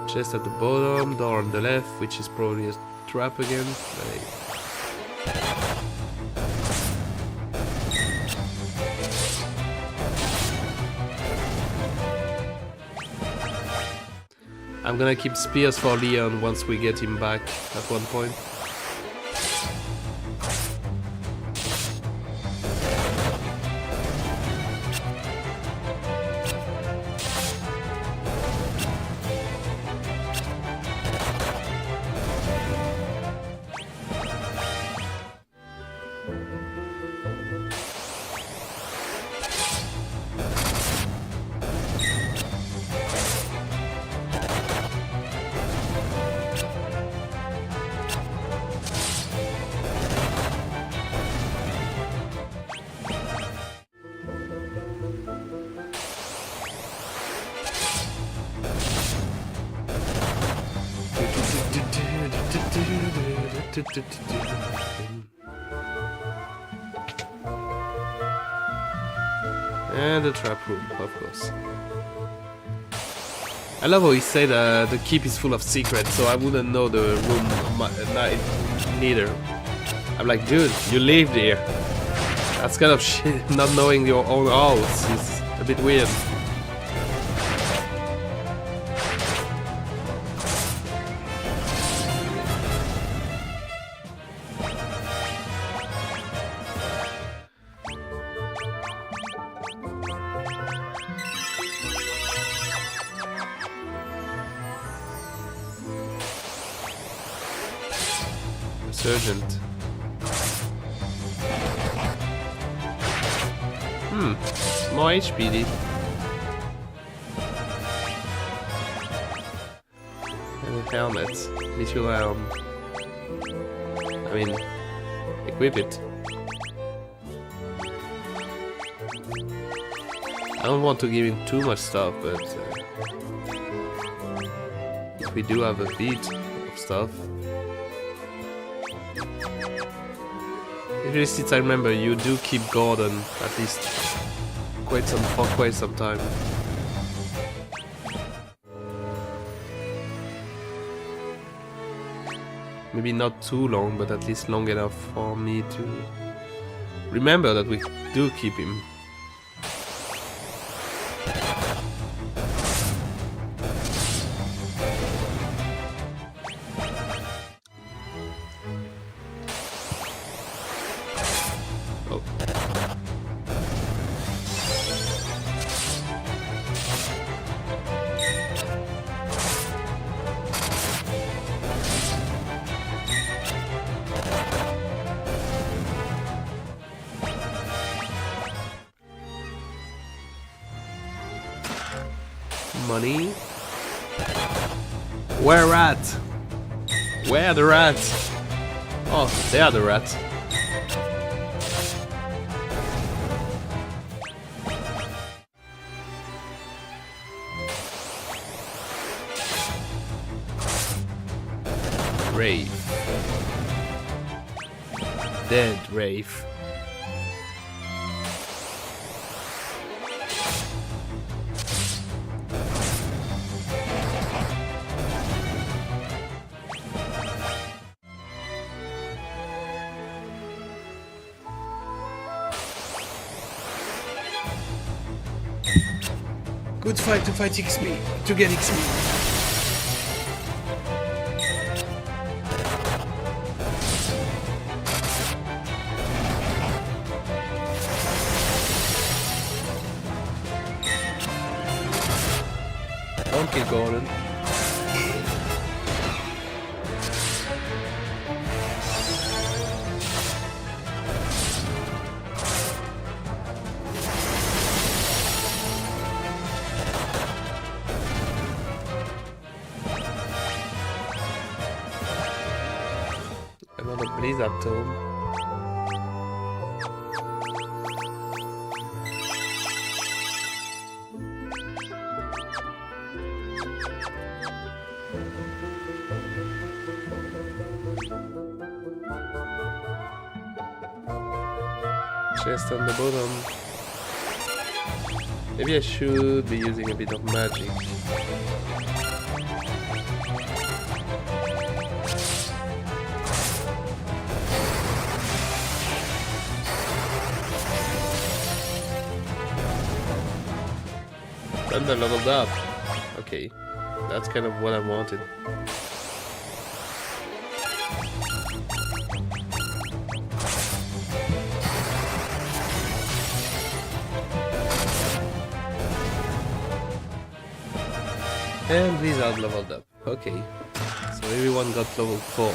Chest at the bottom, door on the left, which is probably a trap again. I'm gonna keep spears for Leon once we get him back at one point. And the trap room, of course. I love how he said the keep is full of secrets, so I wouldn't know the room neither. I'm like, dude, you live there. That's kind of shit. Not knowing your own house is a bit weird. Resurgent. More HPD. And a helmet. Lethal helm. I mean, equip it. I don't want to give him too much stuff, but if we do have a bit of stuff. Usually, since I remember, you do keep Gordon at least for quite some time. Maybe not too long, but at least long enough for me to remember that we do keep him. Money. Where at? Where the rats? Oh, they are the rats. Rave. Dead Rave. Good fight to fight XP, to get XP. Don't kill Gordon. Another Blizzard Tome. chest on the bottom. Maybe I should be using a bit of magic. And I leveled up. Okay, that's kind of what I wanted. And Blizzard leveled up. Okay, so everyone got level 4.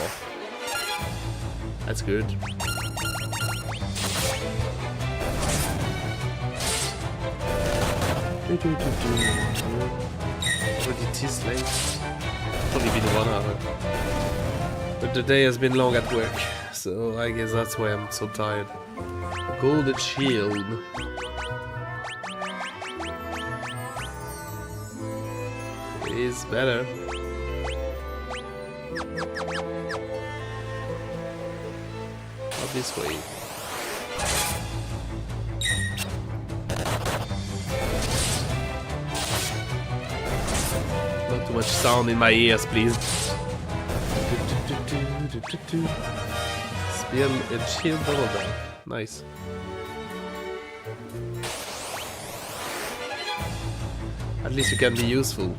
That's good. Already it is late. Only been 1 hour. But the day has been long at work, so I guess that's why I'm so tired. Golden shield. Is better. Not this way. Not too much sound in my ears, please. Spear and shield double down. Nice. At least you can be useful.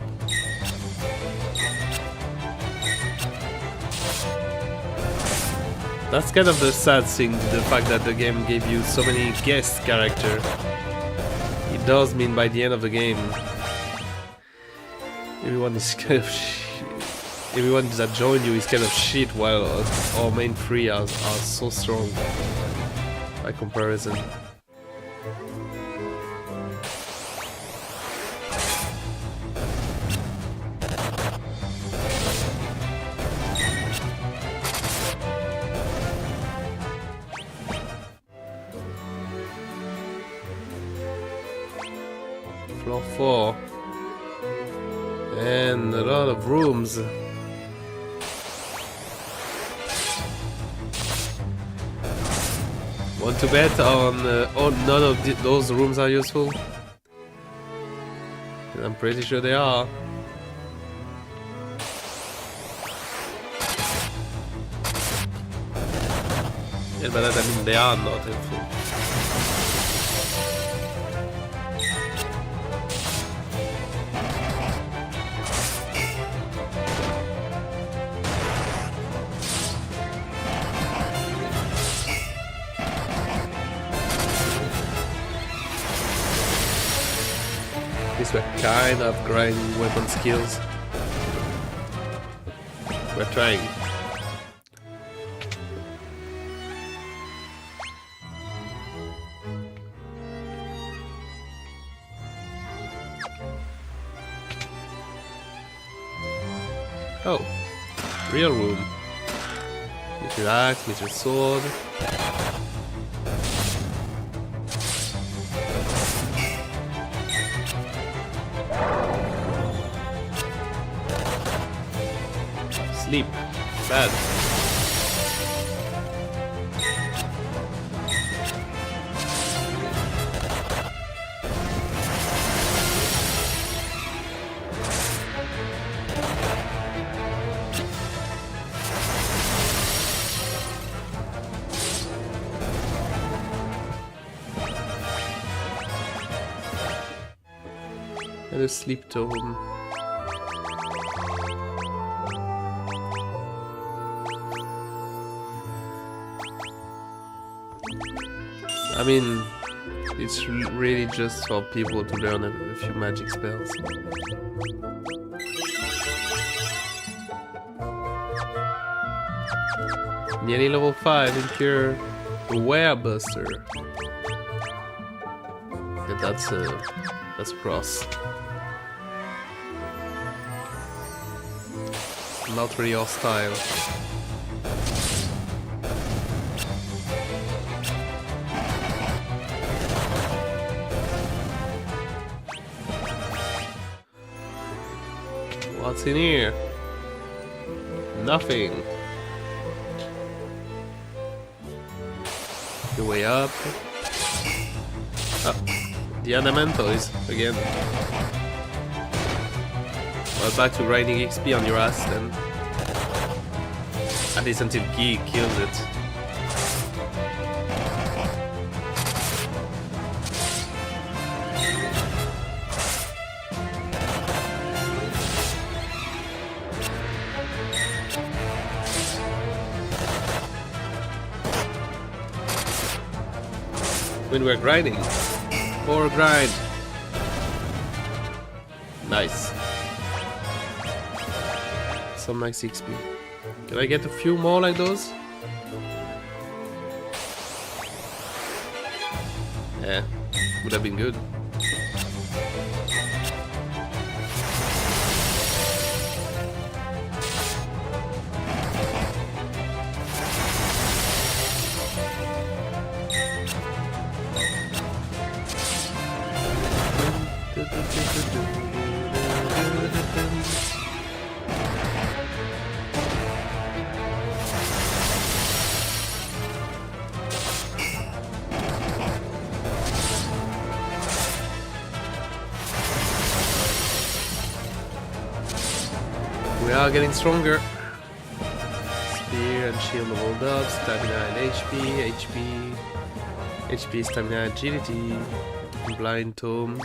That's kind of the sad thing, the fact that the game gave you so many guest characters. It does mean by the end of the game, everyone is kind of everyone that joined you is kind of shit, while our main three are so strong by comparison. Floor 4. And a lot of rooms. Want to bet on none of those rooms are useful? And I'm pretty sure they are. And by that I mean they are not helpful. We're kind of grinding weapon skills. We're trying. Oh, real room. Mr. Axe, Mr. Sword. Sleep. Bad. And a sleep tome. I mean, it's really just for people to learn a few magic spells. Nearly level 5 in Cure. Buster. Yeah, that's a cross. Not really our style. What's in here? Nothing. The way up. Oh, the Adamantoys again. Well, back to grinding XP on your ass then. At least until Key kills it. When we're grinding. More grind. Nice. Some nice XP. Can I get a few more like those? Yeah, would have been good. We are getting stronger. Spear and shield leveled up, stamina and HP, HP, stamina, agility, blind tome.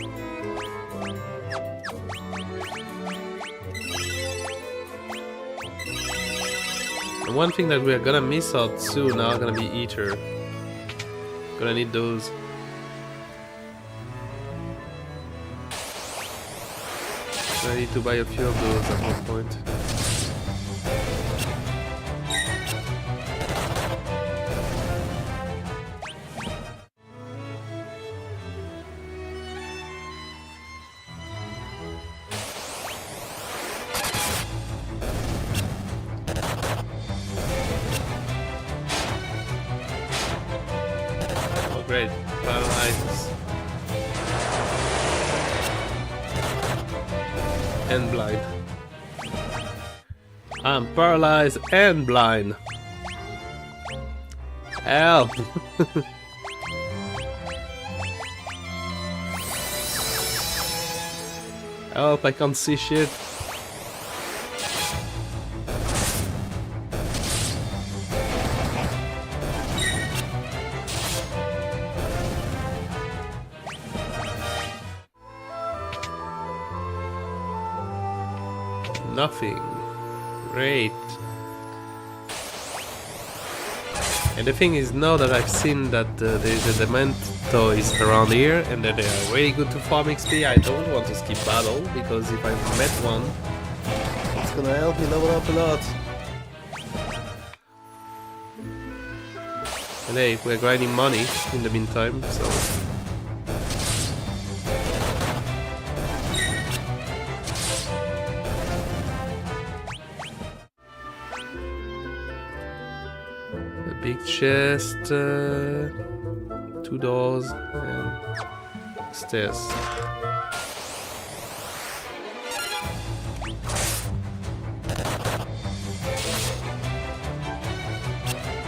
And one thing that we're gonna miss out soon are gonna be Ether. Gonna need those. I need to buy a few of those at one point. Oh great, paralyzes. And blind. I'm paralyzed and blind. Help! Help, I can't see shit. Nothing. Great. And the thing is, now that I've seen that there is a Dementoys around here and that they are really good to farm XP, I don't want to skip battle, because if I met one, it's gonna help me level up a lot. And hey, we're grinding money in the meantime, so... Big chest, 2 doors, and stairs.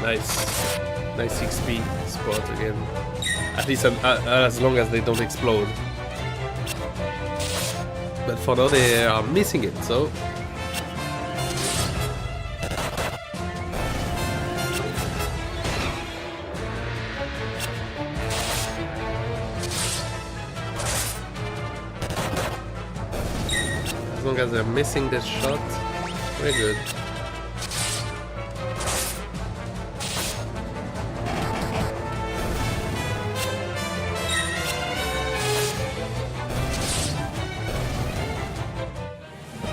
Nice, nice XP spot again. At least as long as they don't explode. But for now they are missing it, so... As long as they're missing this shot, we're good.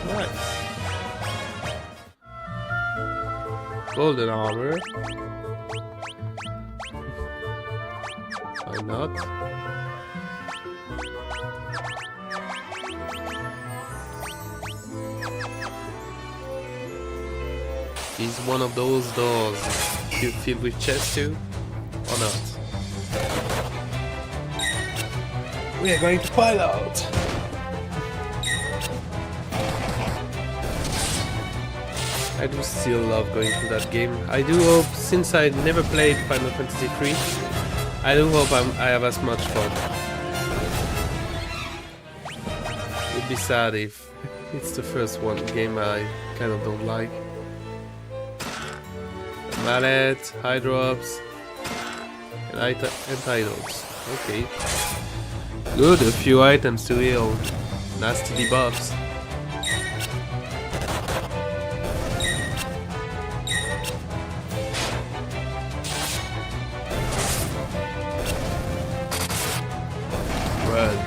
Nice. Golden armor. Why not? Is one of those doors filled with chests too, or not? We are going to find out. I do still love going through that game. I do hope, since I never played Final Fantasy III, I do hope I have as much fun. be sad if it's the first game I kind of don't like. A mallet, high drops, and titles. Okay. Good, a few items to heal. Nasty debuffs. Run.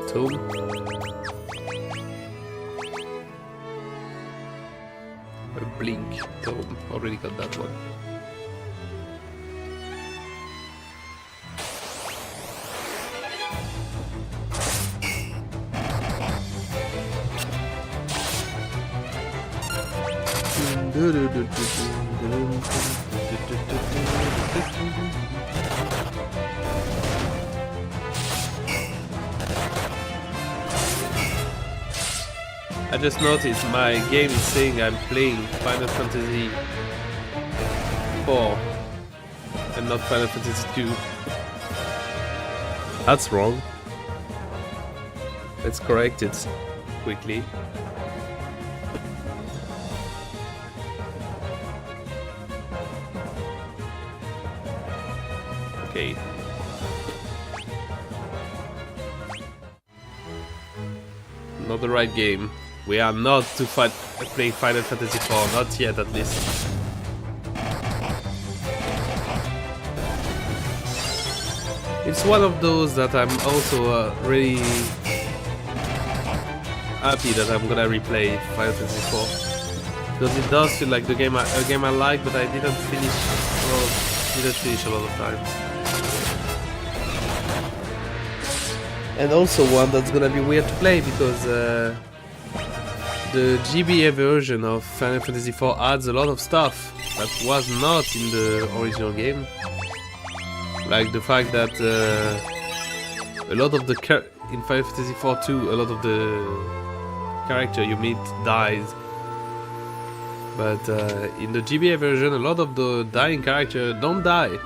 Tomb. A blink tomb. Already got that one. I just noticed my game is saying I'm playing Final Fantasy 4 and not Final Fantasy 2. That's wrong. Let's correct it quickly. Okay. Not the right game. We are not to play Final Fantasy 4, not yet at least. It's one of those that I'm also really happy that I'm gonna replay Final Fantasy 4. Because it does feel like a game I like, but I didn't finish a lot of times. And also one that's gonna be weird to play because the GBA version of Final Fantasy IV adds a lot of stuff that was not in the original game. Like the fact that a lot of the in Final Fantasy IV 2, a lot of the character you meet dies. But in the GBA version, a lot of the dying characters don't die.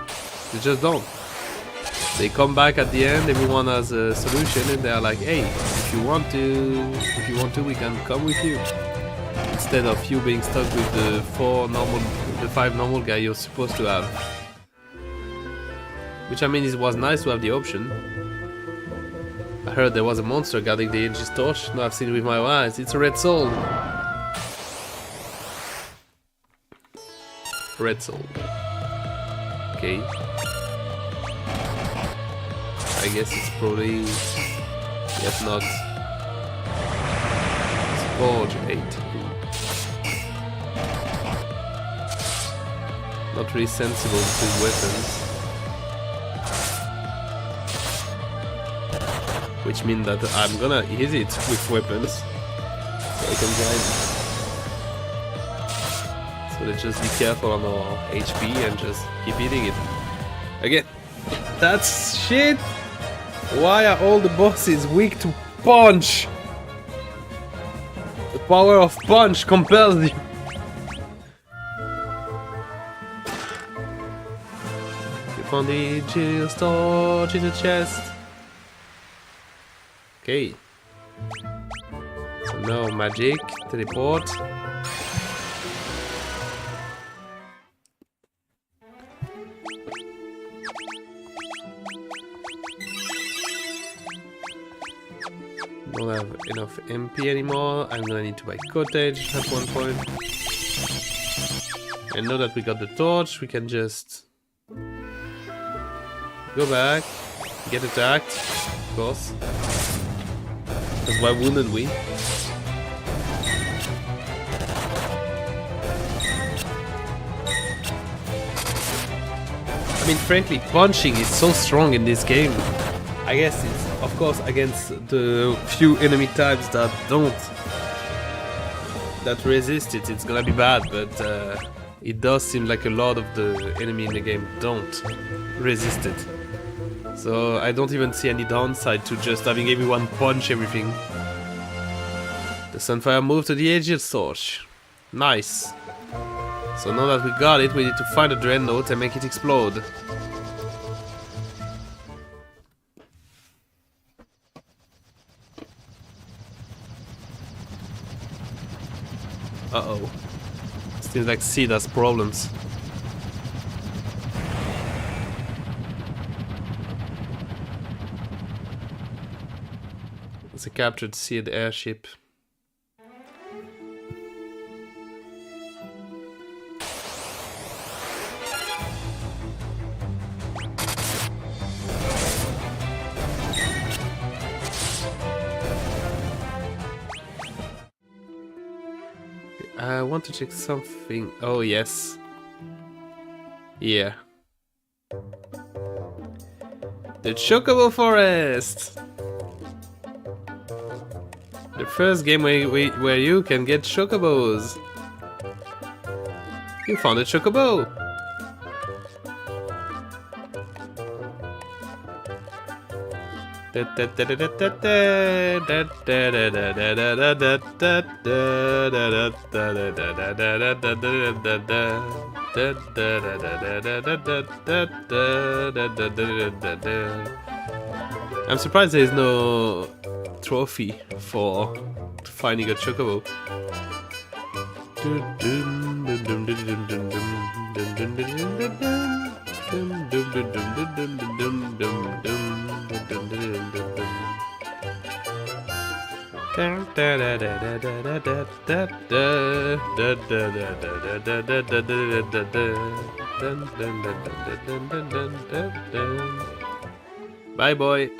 They just don't. They come back at the end, everyone has a solution and they are like, hey, if you want to, we can come with you. Instead of you being stuck with the 5 normal guys you're supposed to have. Which I mean, it was nice to have the option. I heard there was a monster guarding the Aegis torch. No, I've seen it with my eyes. It's a red soul. Red soul. Okay. I guess it's probably, if not, Forge 8. Not really sensible with weapons. Which means that I'm gonna hit it with weapons, so I can grind. So let's just be careful on our HP and just keep hitting it. Again, that's shit! Why are all the bosses weak to punch? The power of punch compels you. You found the Aegis torch in the chest. Okay. So now magic, teleport. enough MP anymore. I'm gonna need to buy cottage at one point. And now that we got the torch, we can just go back, get attacked, of course. Because why wouldn't we? I mean, frankly, punching is so strong in this game. I guess it's, of course, against the few enemy types that resist it, it's gonna be bad, but it does seem like a lot of the enemy in the game don't resist it. So I don't even see any downside to just having everyone punch everything. The Sunfire moved to the Aegis Torch. Nice. So now that we got it, we need to find a Dreadnought and make it explode. Uh-oh. Seems like Seed has problems. It's a captured Seed airship. I want to check something. Oh, yes. Yeah. The Chocobo Forest! The first game where you can get Chocobos. You found a Chocobo! I'm surprised there is no trophy for finding a Chocobo. Bye, boy.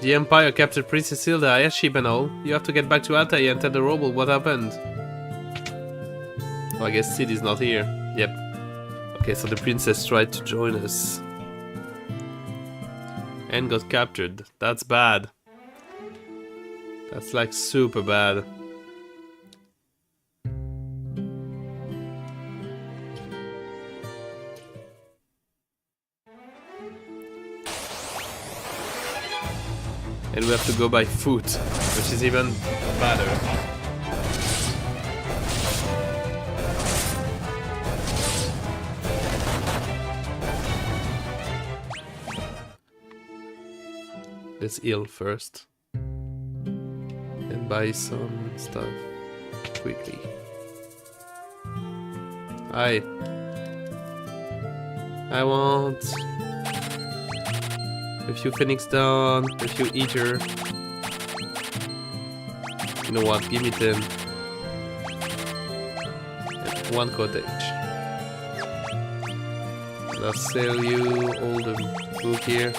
The Empire captured Princess Hilda, airship and all. You have to get back to Altair and tell the robot what happened. Oh, I guess Sid is not here. Yep. Okay, so the princess tried to join us. And got captured. That's bad. That's like super bad. And we have to go by foot, which is even better. Let's heal first. And buy some stuff quickly. I want a few Phoenix down, a few Eater. You know what, give me them. And one cottage. And I'll sell you all the book here.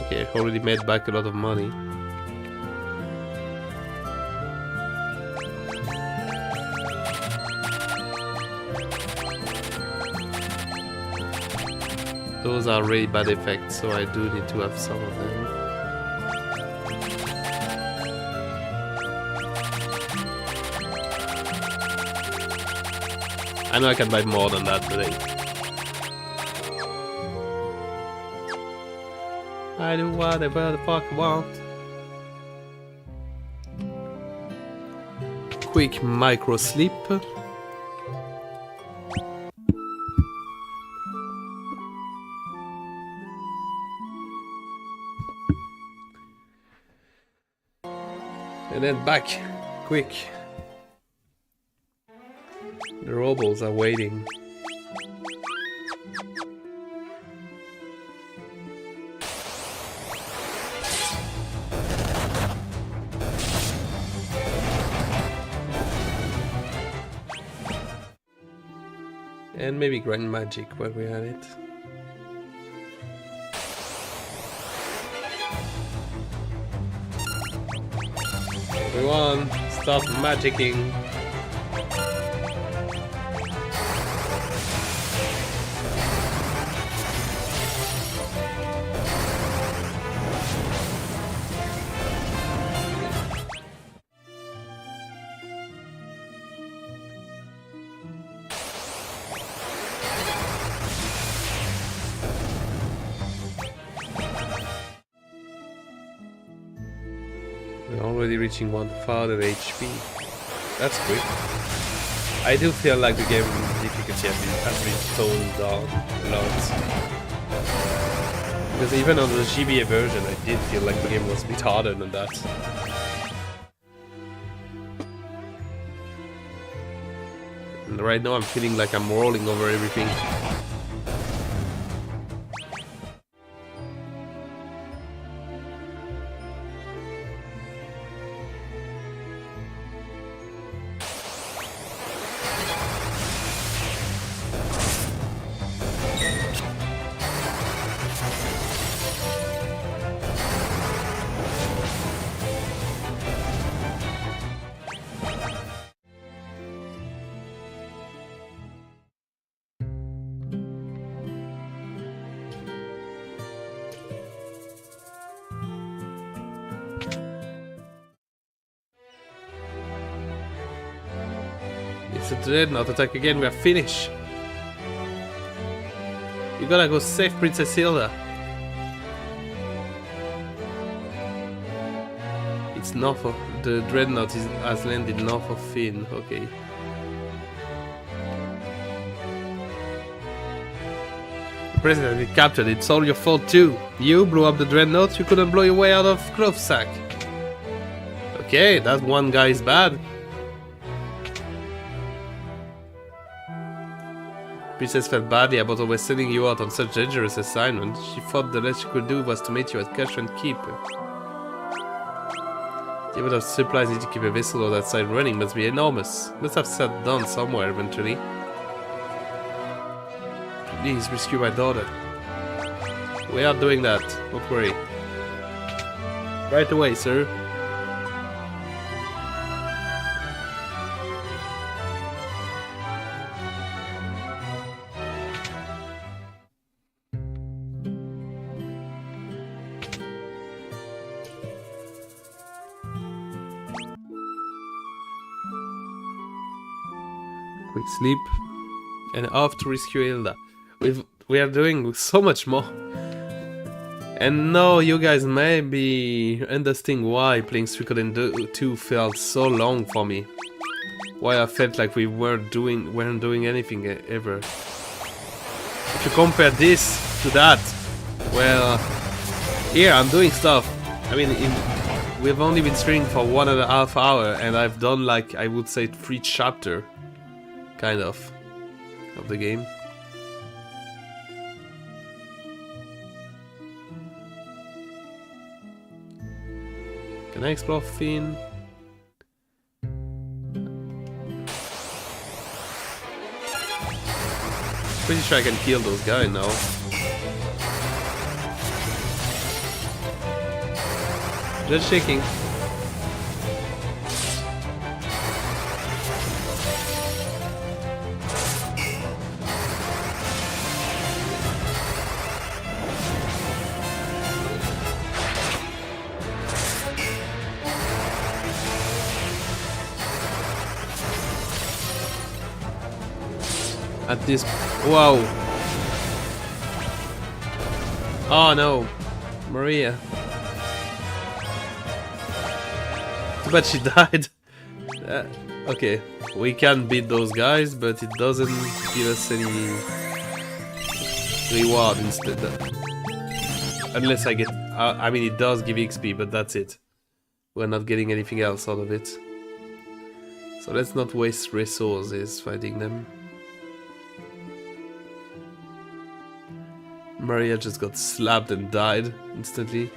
Okay, already made back a lot of money. Those are really bad effects, so I do need to have some of them. I know I can buy more than that, but I do whatever the fuck I want. quick micro sleep. And then back, quick. The robots are waiting. And maybe Grand Magic while we had it. Everyone, stop magicking. We're already reaching 1000 HP. That's quick. I do feel like the game difficulty has been toned down a lot. Because even on the GBA version, I did feel like the game was a bit harder than that. And right now I'm feeling like I'm rolling over everything. It's a dreadnought attack again, we are finished. You gotta go save Princess Hilda. It's north of... the dreadnought has landed north of Finn, okay. The president has been captured, it's all your fault too. You blew up the dreadnought, you couldn't blow your way out of Clothsack. Okay, that one guy is bad. Princess felt badly about always sending you out on such dangerous assignments. She thought the least she could do was to meet you at Cashman Keep. The amount of supplies needed to keep a vessel on that side running must be enormous. Must have sat down somewhere eventually. Please rescue my daughter. We are doing that, don't worry. Right away, sir. Quick sleep, and off to rescue Hilda. We are doing so much more. And now you guys may be understanding why playing Suikoden 2 felt so long for me. Why I felt like we weren't doing anything ever. If you compare this to that, well, here I'm doing stuff. I mean, we've only been streaming for 1.5 hours, and I've done like, I would say, 3 chapters. Kind of the game. Can I explore Finn? Pretty sure I can kill those guys now. Just shaking. At this... Whoa! Oh no! Maria. Too bad she died. Okay, we can beat those guys, but it doesn't give us any reward instead. Unless I get... I mean, it does give XP, but that's it. We're not getting anything else out of it. So let's not waste resources fighting them. Maria just got slapped and died instantly.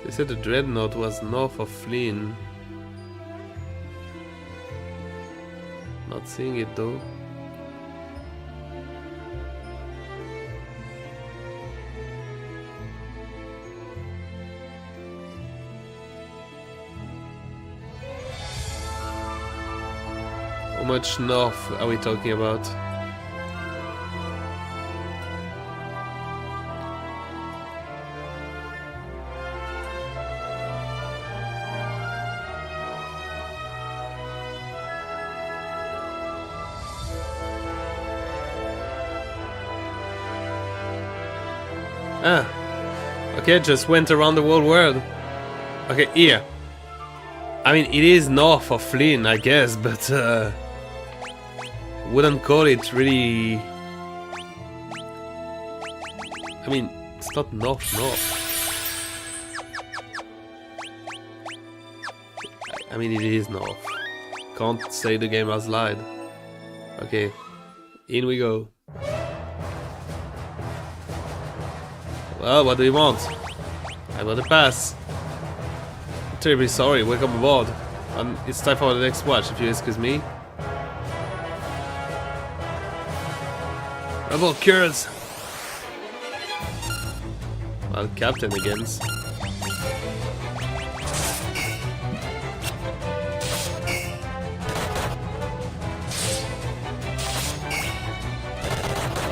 They said the dreadnought was north of Flynn. Not seeing it though. How much north are we talking about? Ah, okay, just went around the whole world. Okay, here. I mean, it is north of Flynn, I guess, but wouldn't call it really... I mean, it's not north. I mean, it is north. Can't say the game has lied. Okay, in we go. Well, what do you want? I got a pass. I'm terribly sorry, welcome aboard. It's time for the next watch, if you excuse me. Rebel cures. Well, Captain against.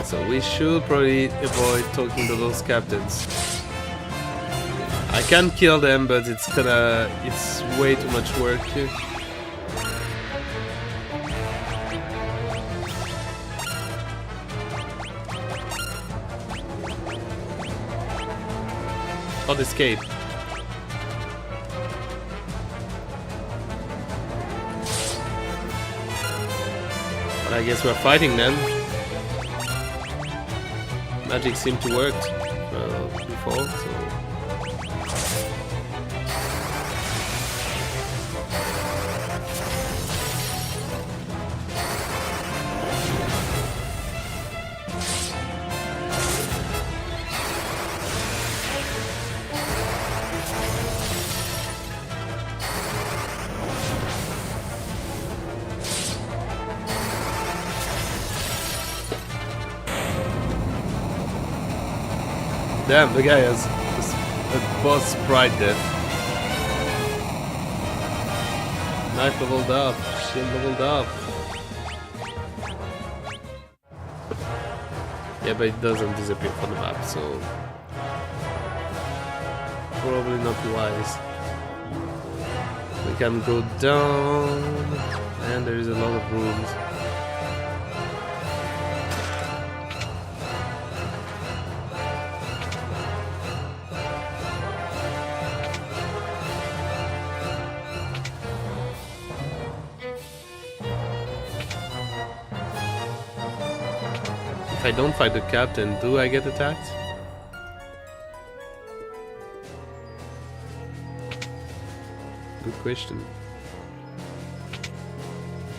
So we should probably avoid talking to those captains. I can kill them, but it's way too much work here. Not escape. But I guess we're fighting then. Magic seemed to work before, so... Damn, the guy has a boss sprite death. Knife leveled up, shield leveled up. Yeah, but it doesn't disappear from the map, so... probably not wise. We can go down... and there is a lot of rooms. If I don't fight the captain, do I get attacked? Good question.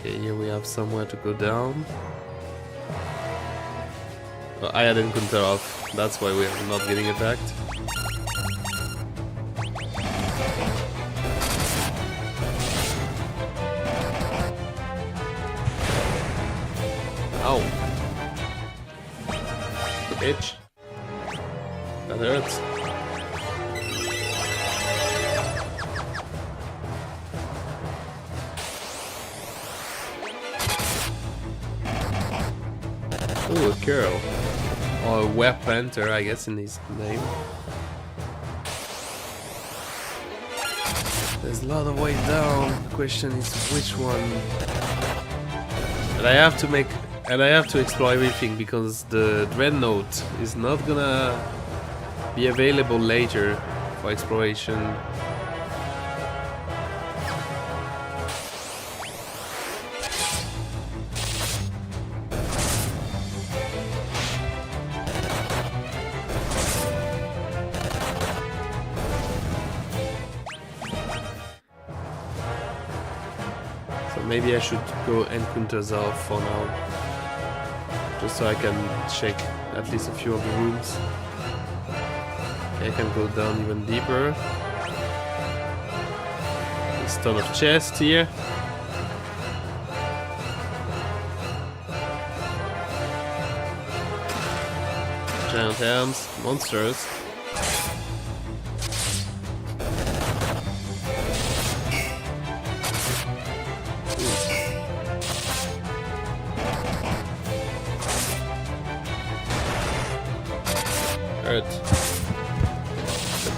Okay, here we have somewhere to go down. Oh, I had encounter off, that's why we are not getting attacked. Ow! Bitch. That hurts. Ooh, a girl. Or a web panther, I guess, in his name. There's a lot of way down. The question is which one. And I have to make... and I have to explore everything because the dreadnought is not gonna be available later for exploration. Maybe I should go encounters off for now. Just so I can check at least a few of the rooms. I can go down even deeper. There's a ton of chests here. Giant helms, monsters.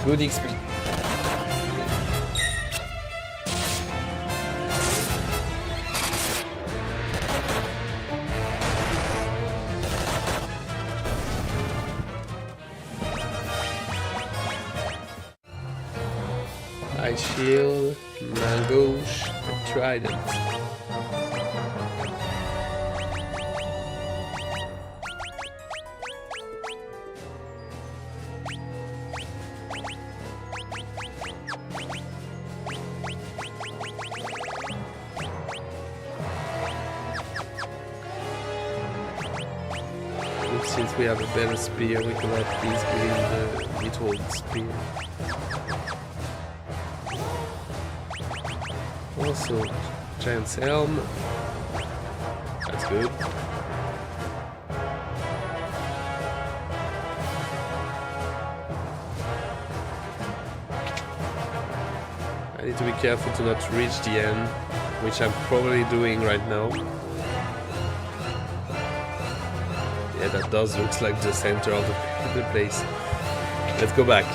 Good XP. Ice shield, Mangosh, and Trident. Since we have a better spear, we can at least give him the little spear. Also, Giant's Helm. That's good. I need to be careful to not reach the end, which I'm probably doing right now. Yeah, that does look like the center of the place. Let's go back.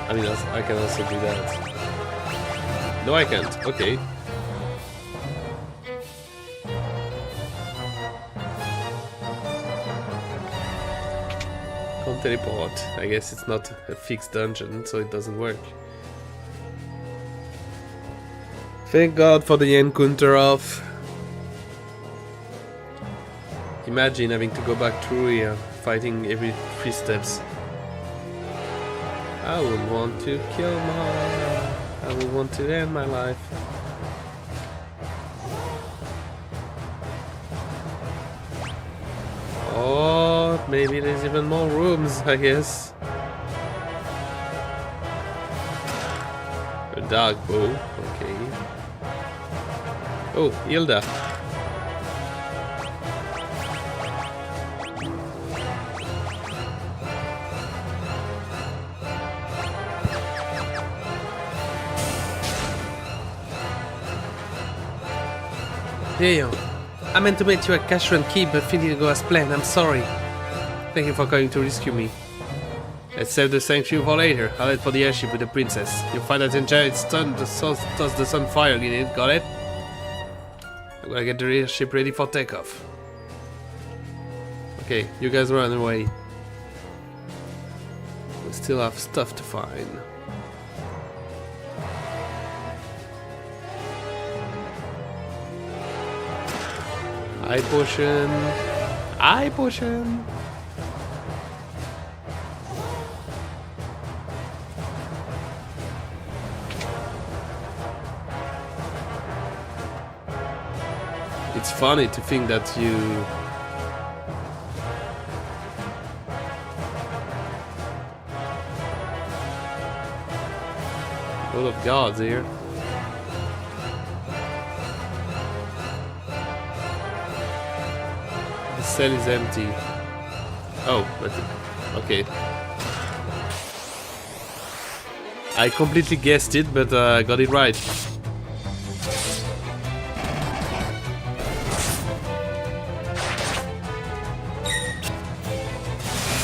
I mean, I can also do that. No, I can't. Okay. Can't teleport. I guess it's not a fixed dungeon, so it doesn't work. Thank God for the encounter of. Imagine having to go back through here, fighting every 3 steps. I would want to kill I would want to end my life. Oh, maybe there's even more rooms, I guess. A dark bow, okay. Oh, Hilda. Hey, I meant to make you a cashew and key, but things didn't go as planned. I'm sorry. Thank you for coming to rescue me. Let's save the sanctuary for later. I'll head for the airship with the princess. You'll find that entire stunned the sun fire in it. Got it? I'm gonna get the airship ready for takeoff. Okay, you guys run away. We still have stuff to find. Eye potion. Eye potion. It's funny to think that you a lot of guards here. The cell is empty. Oh, but okay. I completely guessed it, but I got it right.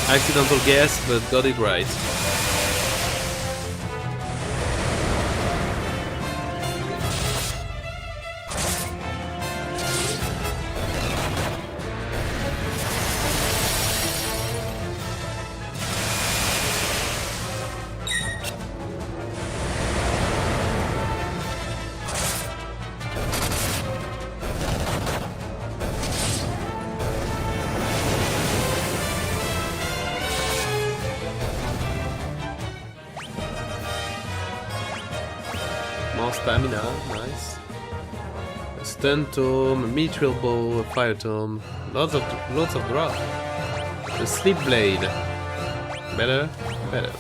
Accidental guess, but got it right. more stamina, nice. A stun tome, a mithril bow, a fire tome, lots of drop. A sleep blade. Better, better.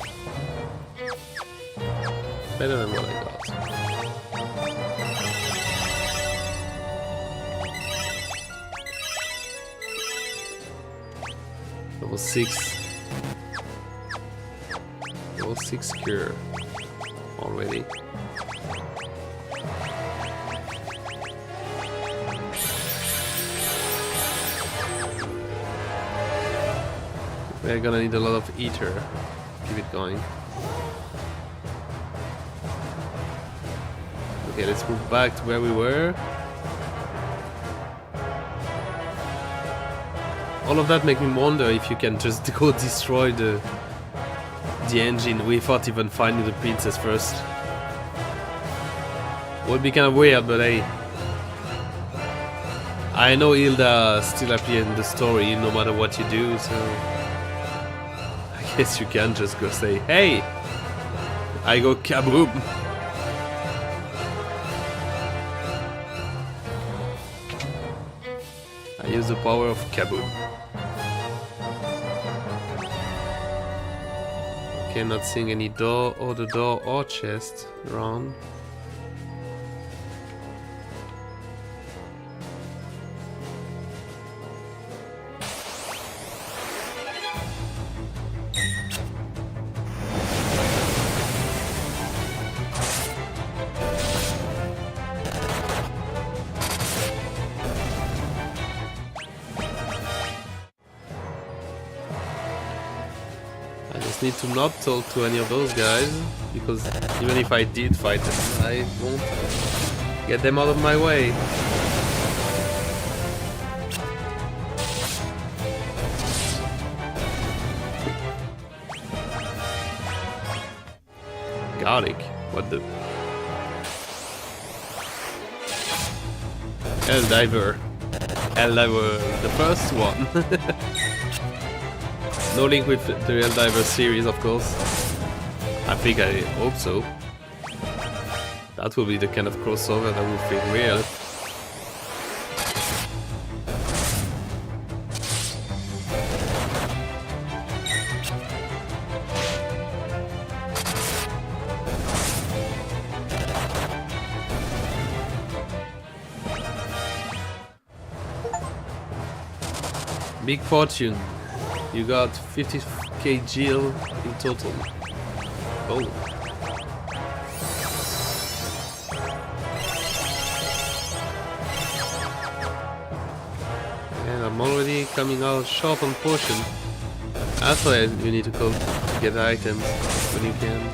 Better than what I got. Level 6. Level 6 cure already. We're gonna need a lot of ether to keep it going. Okay, let's move back to where we were. All of that makes me wonder if you can just go destroy the engine without even finding the princess first. Would be kind of weird, but hey, I know Hilda still appears in the story no matter what you do, so I guess you can just go say, hey, I go kaboom. I use the power of kaboom. Okay, not seeing any door or chest around. Need to not talk to any of those guys, because even if I did fight them, I won't get them out of my way. Garlic? What the? Helldiver. Helldiver, the first one. No link with the Helldiver series, of course. I hope so. That will be the kind of crossover that will feel real. Big fortune. You got 50k gil in total. Oh. And I'm already coming out short on potion. That's why you need to go to get items when you can.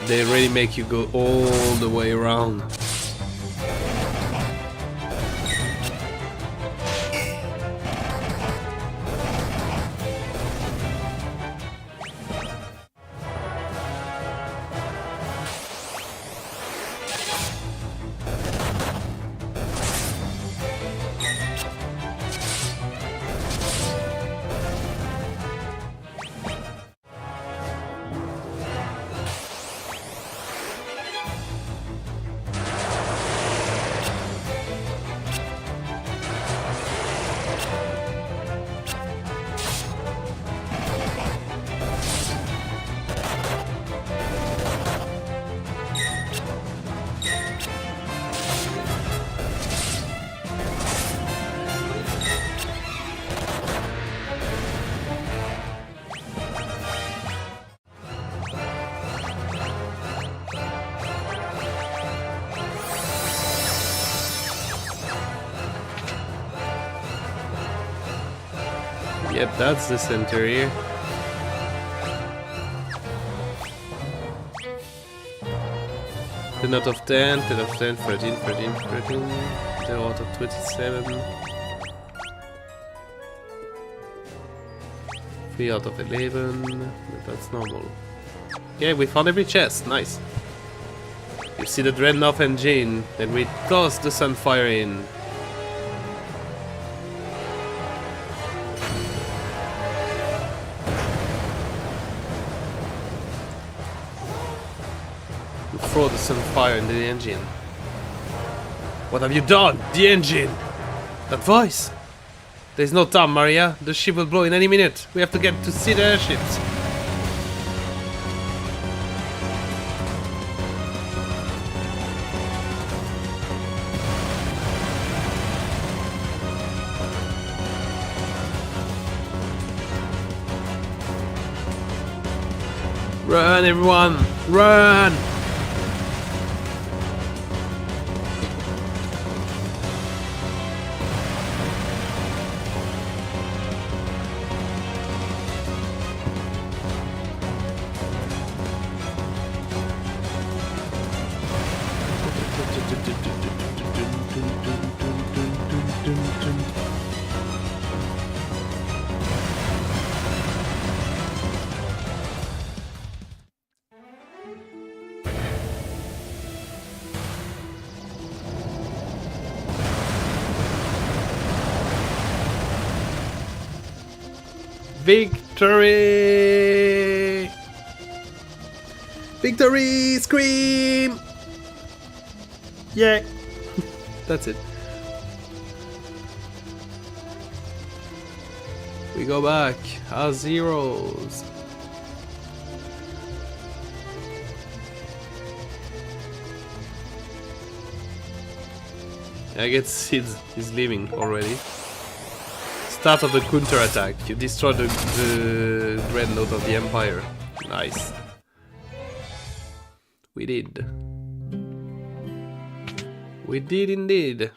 They really make you go all the way around. Yep, that's the center here. 10 out of 10, 10 out of 10, 13, 13, 13, 10 out of 27. 3 out of 11, but that's normal. Yeah, we found every chest, nice. You see the Dreadnought engine, then we toss the Sunfire in. throw the sunfire into the engine. What have you done? The engine! That voice! There's no time, Maria. The ship will blow in any minute. We have to get to see the airships. Run, everyone! Run! Victory! Victory! Scream! Yeah. That's it. We go back. Our zeros. I guess he's leaving already. Start of the counter-attack. You destroy the dreadnought of the Empire. Nice. We did. We did indeed.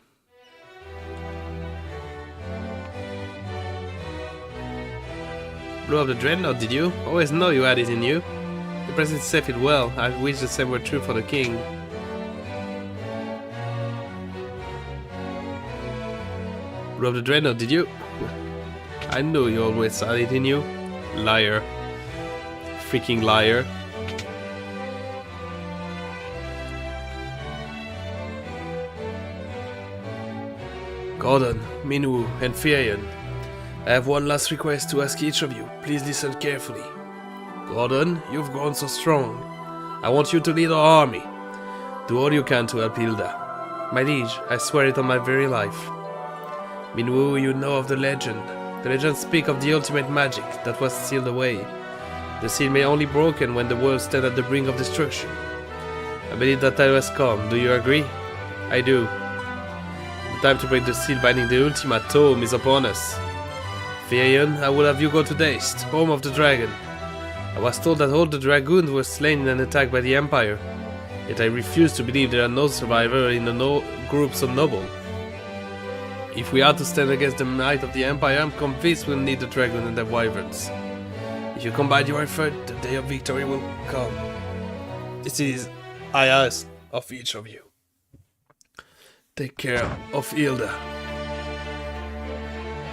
Blew up the dreadnought, did you? Always know you had it in you. The president saved it well. I wish the same were true for the king. Blew up the dreadnought, did you? I knew you always had it in you. Liar. Freaking liar. Gordon, Minwu, and Firion, I have one last request to ask each of you. Please listen carefully. Gordon, you've grown so strong. I want you to lead our army. Do all you can to help Hilda. My liege, I swear it on my very life. Minwu, you know of the legend. The legends speak of the ultimate magic that was sealed away. The seal may only be broken when the world stands at the brink of destruction. I believe that time has come. Do you agree? I do. The time to break the seal binding the ultimate tome is upon us. Firion, I will have you go to Deist, home of the dragon. I was told that all the dragoons were slain in an attack by the Empire. Yet I refuse to believe there are no survivors in the group so noble. If we are to stand against the might of the Empire, I'm convinced we'll need the dragon and the wyverns. If you combine your effort, the day of victory will come. This is I ask of each of you. Take care of Hilda.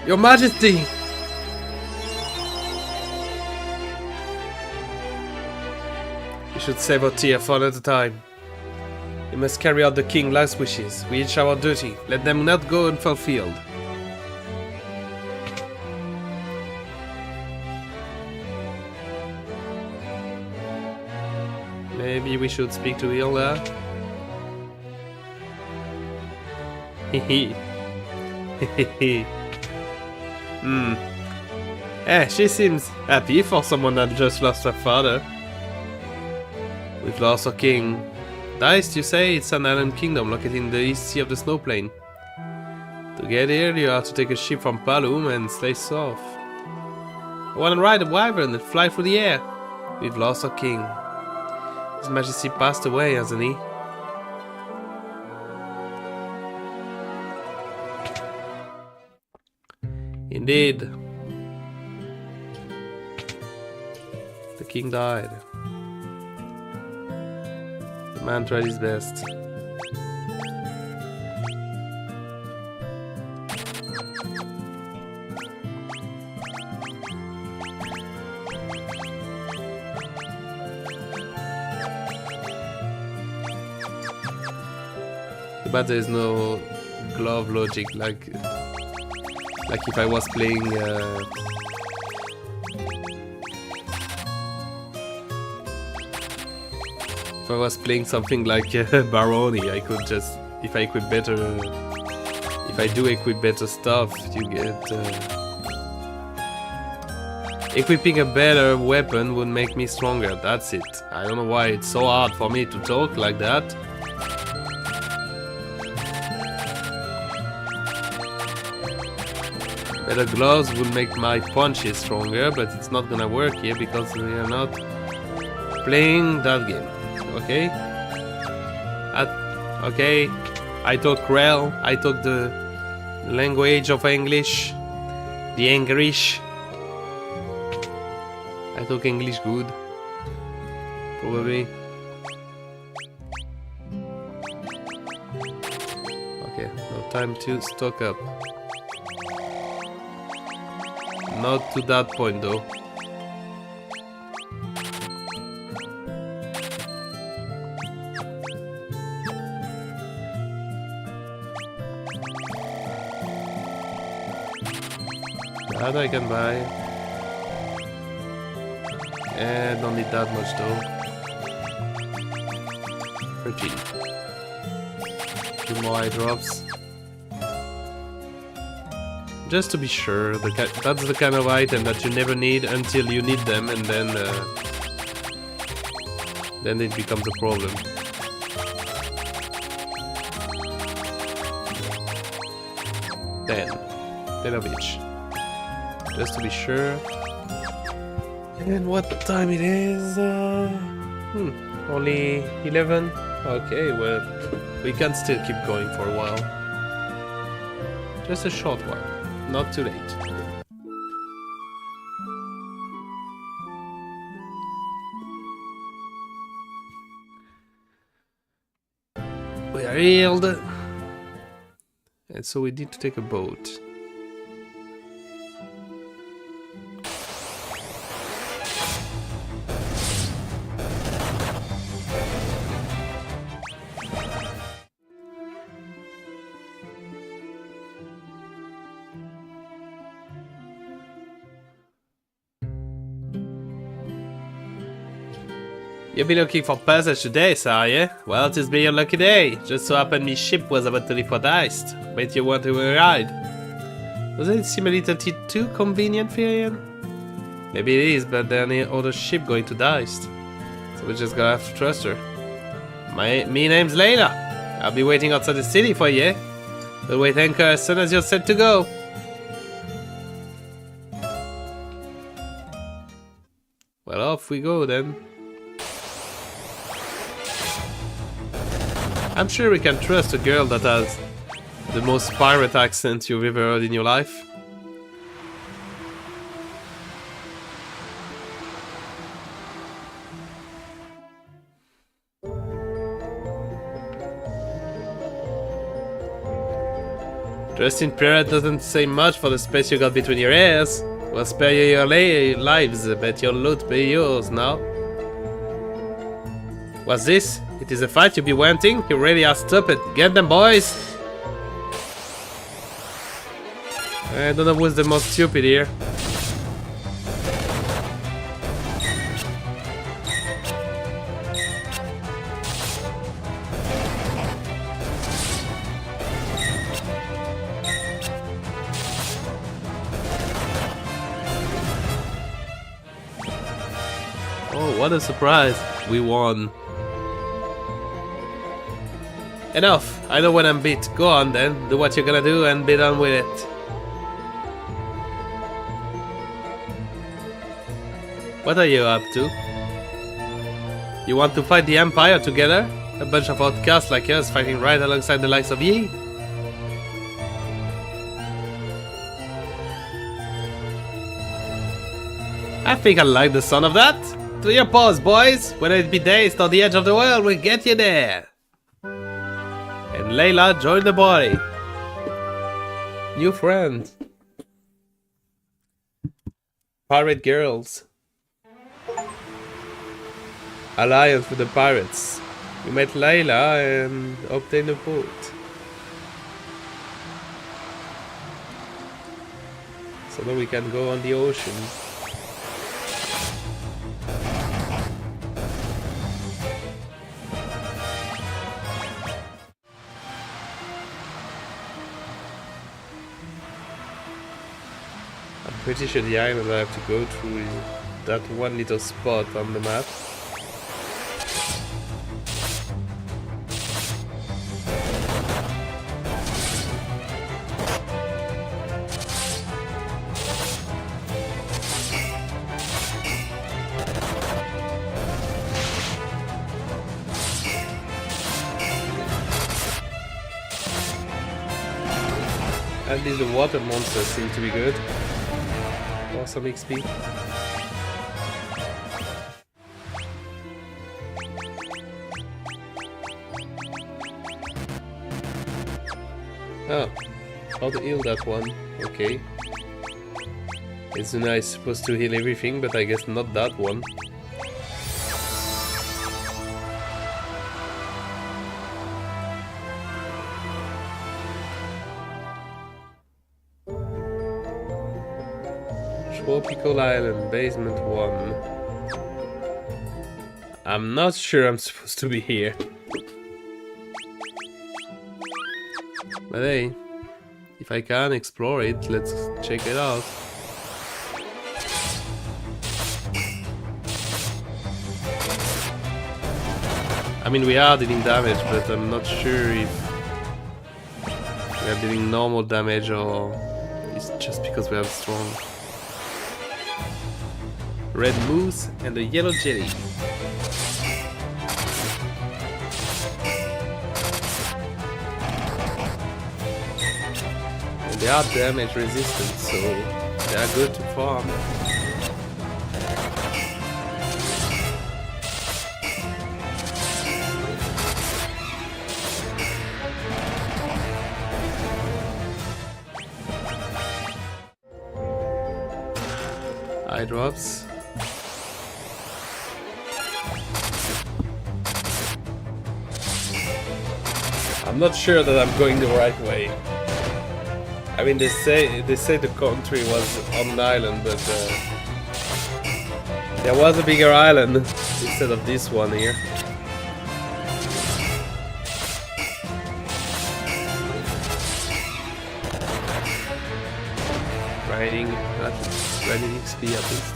Your Majesty! We should save our tear for another time. We must carry out the king's last wishes. We each have our duty. Let them not go unfulfilled. Maybe we should speak to Hilda. Hehe. Hehe. She seems happy for someone that just lost her father. We've lost our king. Deist, you say? It's an island kingdom located in the east sea of the snow plain. To get here, you have to take a ship from Palum and slice off. I want to ride a wyvern and fly through the air. We've lost our king. His Majesty passed away, hasn't he? Indeed. The king died. The man tried his best. But there's no glove logic like if I was playing If I was playing something like Baroni, I could just, if I equip better, if I do equip better stuff, you get. Equipping a better weapon would make me stronger. That's it. I don't know why it's so hard for me to talk like that. Better gloves would make my punches stronger, but it's not gonna work here because we are not playing that game. Okay? Okay. I talk Krell. I talk the language of English. The English. I talk English good. Probably. Okay, no time to stock up. Not to that point though. That I can buy. And don't need that much though. For cheap. 2 more eye drops. Just to be sure, that's the kind of item that you never need until you need them, and then it becomes a problem. Ten of each. Just to be sure. And what time it is? Only 11? Okay, well, we can still keep going for a while. Just a short while, not too late. We are healed. And so we need to take a boat. You'll be looking for passage today, are you? Well, this be your lucky day. Just so happened my ship was about to leave for Deist. Bet you want to ride. Doesn't it seem a little too convenient for you? Maybe it is, but there's any other ship going to Deist. So we're just gonna have to trust her. Me name's Layla. I'll be waiting outside the city for you. We'll wait anchor as soon as you're set to go. Well, off we go then. I'm sure we can trust a girl that has the most pirate accent you've ever heard in your life. Trusting pirate doesn't say much for the space you got between your ears. We'll spare you your lives, but your loot be yours now. What's this? It is a fight you be wanting? You really are stupid. Get them, boys! I don't know who's the most stupid here. Oh, what a surprise. We won. Enough! I know when I'm beat. Go on then, do what you're gonna do and be done with it. What are you up to? You want to fight the Empire together? A bunch of outcasts like us fighting right alongside the likes of ye? I think I like the sound of that. To your paws, boys! Whether it be Deist or the edge of the world, we'll get you there! And Layla joined the party. New friend. Pirate girls. Alliance with the pirates. You met Layla and obtained a boat. So now we can go on the ocean. I'm pretty sure the island I have to go through is that one little spot on the map. At least the water monsters seem to be good. For some XP. Oh, how to heal that one? Okay. It's nice, supposed to heal everything, but I guess not that one. Tropical Island, basement 1. I'm not sure I'm supposed to be here. But hey, if I can explore it, let's check it out. I mean, we are dealing damage, but I'm not sure if we are dealing normal damage or it's just because we are strong. Red moose and a yellow jelly. And they are damage resistant, so they are good to farm. Eye drops. I'm not sure that I'm going the right way. I mean, they say the country was on an island, but there was a bigger island instead of this one here. Grinding XP at least.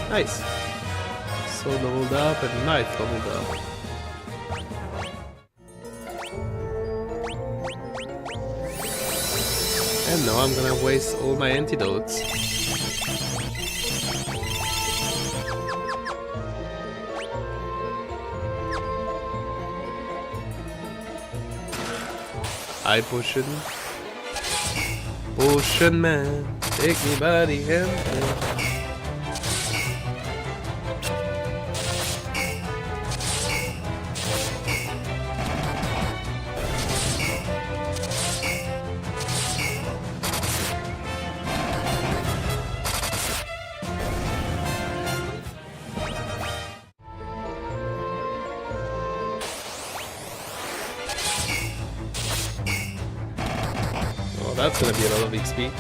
Nice. So leveled up and knife leveled up. And now I'm gonna waste all my antidotes. Eye potion. Potion man, take me by the hand. That's gonna be a lot of XP.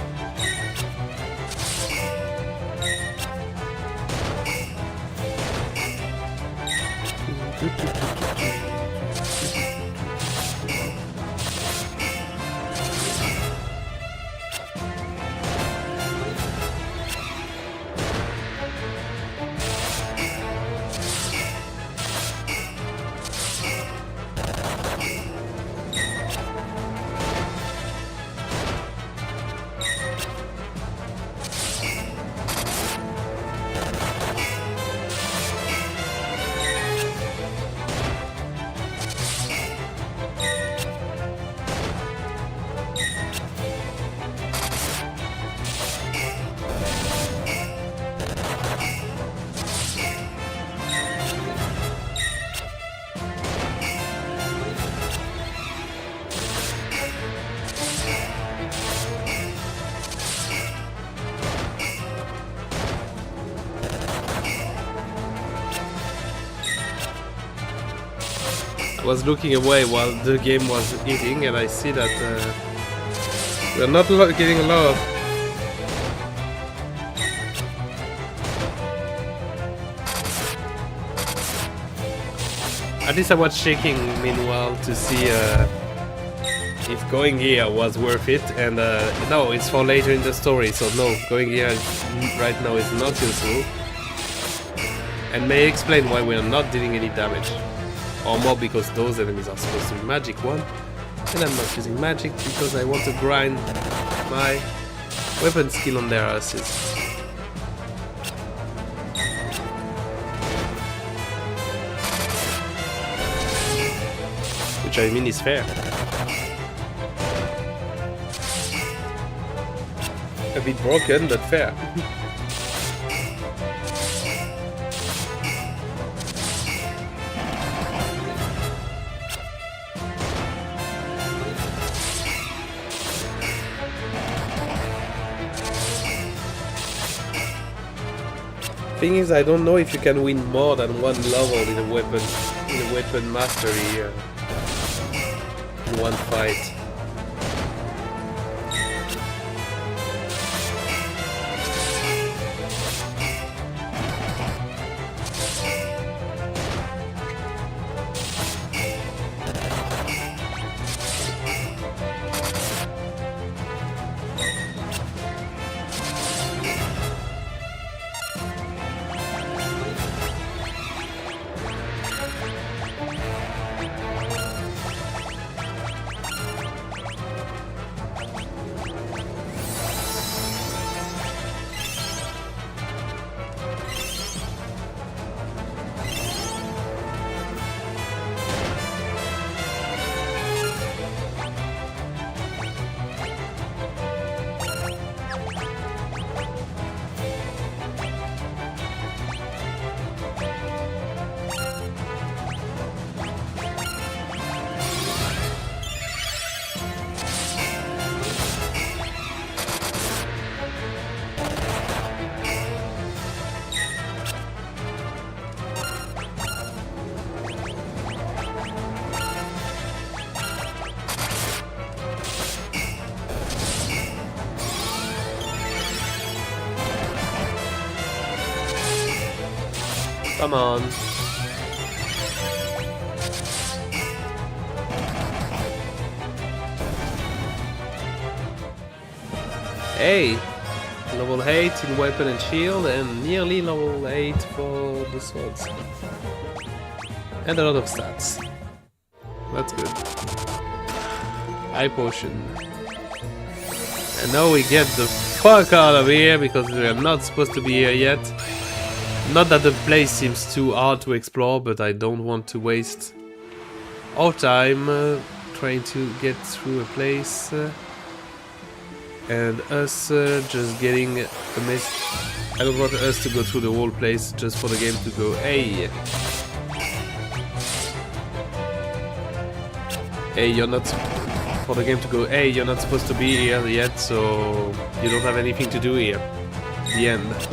was looking away while the game was eating, and I see that we're not getting a lot of. At least I was checking meanwhile to see if going here was worth it, and no, it's for later in the story, so no, going here right now is not useful. And may I explain why we are not dealing any damage. Or more because those enemies are supposed to be magic one, and I'm not using magic because I want to grind my weapon skill on their asses. Which I mean is fair. A bit broken, but fair. Thing is, I don't know if you can win more than one level in a weapon mastery in one fight. Come on. Hey! Level 8 in weapon and shield, and nearly level 8 for the swords. And a lot of stats. That's good. High potion. And now we get the fuck out of here because we are not supposed to be here yet. Not that the place seems too hard to explore, but I don't want to waste our time trying to get through a place and us just getting a mess. I don't want us to go through the whole place just for the game to go, hey! Hey, you're not... For the game to go, hey, you're not supposed to be here yet, so you don't have anything to do here. The end.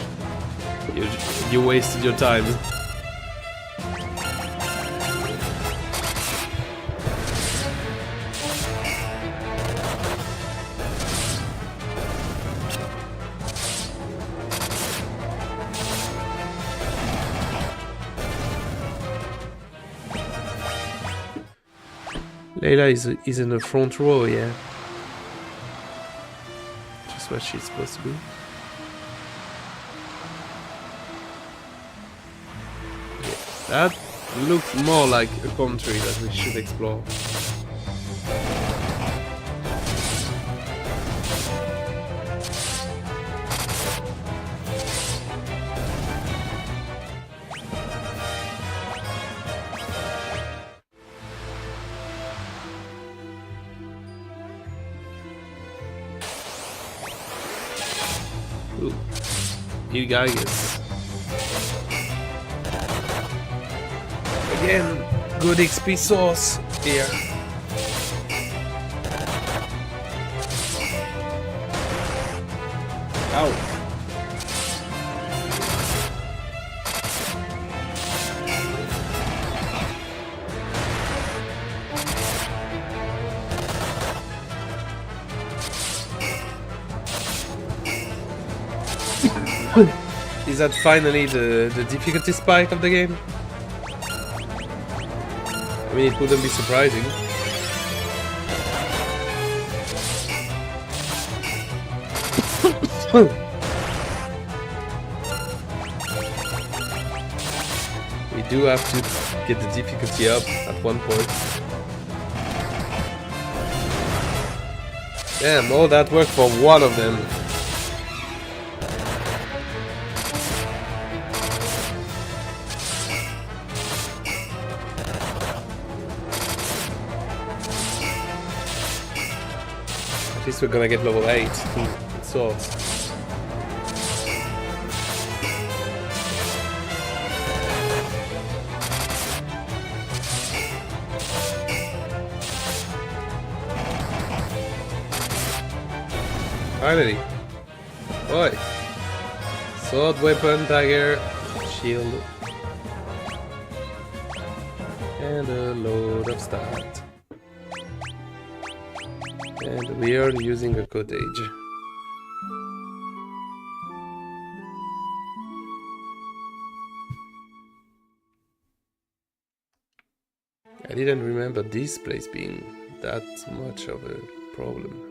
You wasted your time. Layla is in the front row, yeah. Just what she's supposed to be. That looks more like a country that we should explore. Ooh. New guy is. Again, good XP source here. Ow. Is that finally the difficulty spike of the game? I mean, it wouldn't be surprising. We do have to get the difficulty up at one point. Damn, all that work for one of them. At least we're gonna get level 8 with swords. Finally. Boy. Sword, weapon, dagger, shield. And a load of stat. And we are using a cottage. I didn't remember this place being that much of a problem.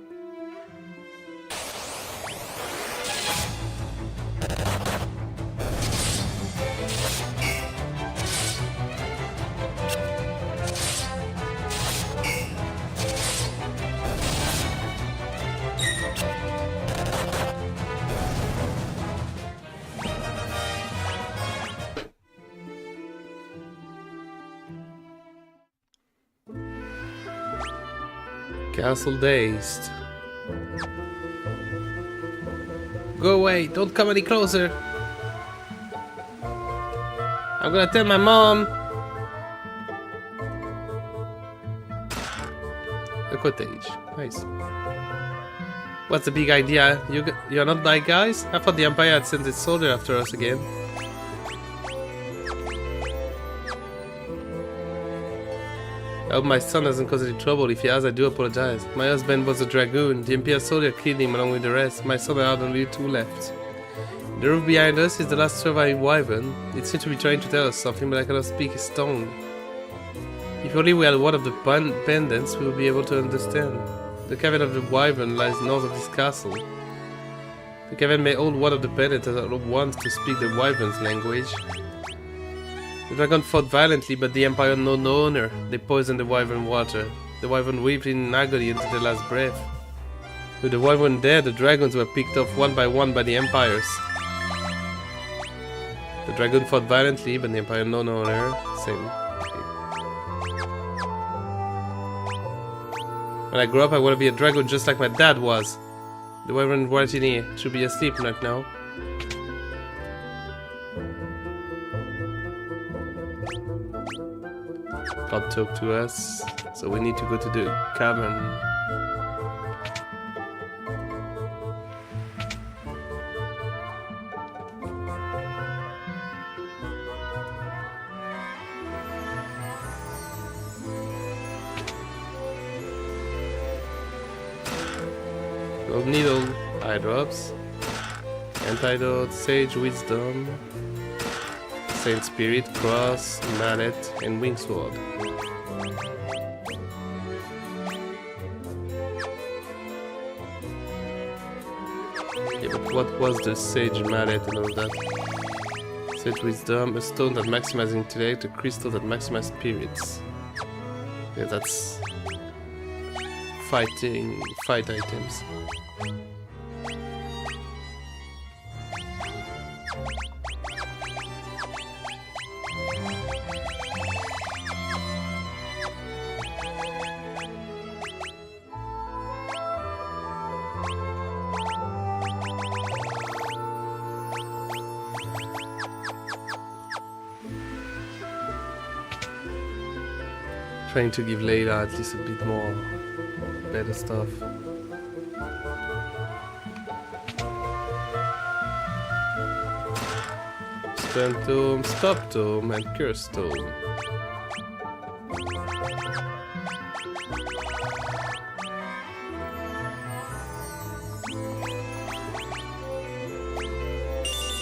Castle dazed. Go away, don't come any closer. I'm gonna tell my mom. A cottage, nice. What's the big idea? You're not my guys? I thought the Empire had sent its soldier after us again. I hope my son hasn't caused any trouble. If he has, I do apologize. My husband was a dragoon. The Imperial soldier killed him along with the rest. My son and I had only 2 left. The roof behind us is the last surviving wyvern. It seems to be trying to tell us something, but I cannot speak his tongue. If only we had one of the pendants, we would be able to understand. The cavern of the wyvern lies north of this castle. The cavern may hold one of the pendants that wants to speak the wyvern's language. The dragon fought violently, but the Empire knew no honor. They poisoned the wyvern water. The wyvern wept in agony until the last breath. With the wyvern dead, the dragons were picked off one by the Empires. The dragon fought violently, but the Empire knew no honor. Same. Okay. When I grow up, I want to be a dragon just like my dad was. The wyvern right in here should be asleep right now. God talk to us, so we need to go to the cavern. Gold needle, eye drops, antidote, sage wisdom, saint spirit, cross, mallet, and wing sword. Yeah, but what was the sage mallet and all that? Sage wisdom, a stone that maximizes intellect, a crystal that maximizes spirits. Yeah, that's fight items. Trying to give Layla at least a bit more better stuff. Stun Tome, Stop Tome, and Curse Tome.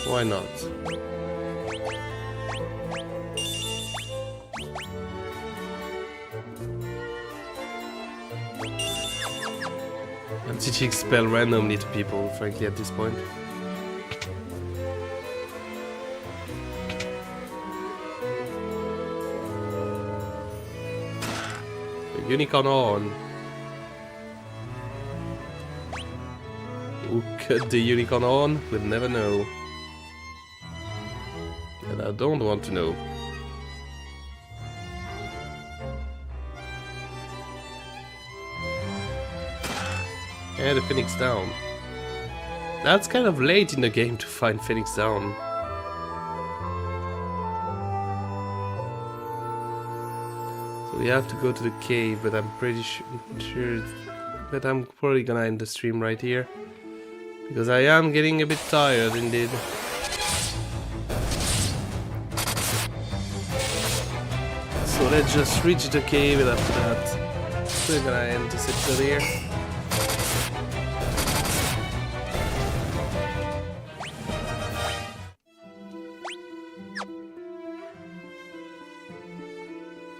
Why not? I'm teaching spell randomly to people, frankly, at this point. A unicorn horn. Who cut the unicorn horn? We'll never know. And I don't want to know. And the Phoenix down. That's kind of late in the game to find Phoenix down. So we have to go to the cave, but I'm pretty sure that I'm probably gonna end the stream right here. Because I am getting a bit tired indeed. So let's just reach the cave, and after that we're gonna end this episode here.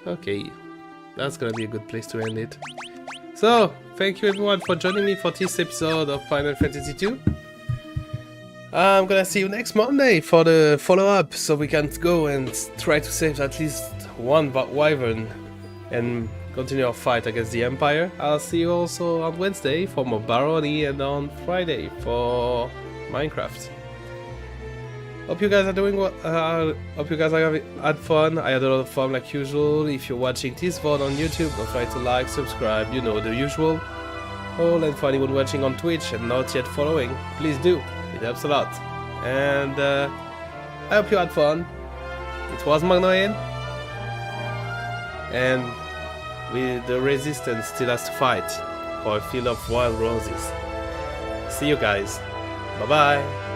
Okay, that's gonna be a good place to end it. So, thank you everyone for joining me for this episode of Final Fantasy II. I'm gonna see you next Monday for the follow-up, so we can go and try to save at least one wyvern and continue our fight against the Empire. I'll see you also on Wednesday for more Barony and on Friday for Minecraft. Hope you guys are doing well. Hope you guys have had fun. I had a lot of fun like usual. If you're watching this VOD on YouTube, don't forget to like, subscribe, you know the usual. Oh, and for anyone watching on Twitch and not yet following, please do. It helps a lot. And I hope you had fun. It was Magnoin. And the resistance still has to fight for a field of wild roses. See you guys. Bye bye.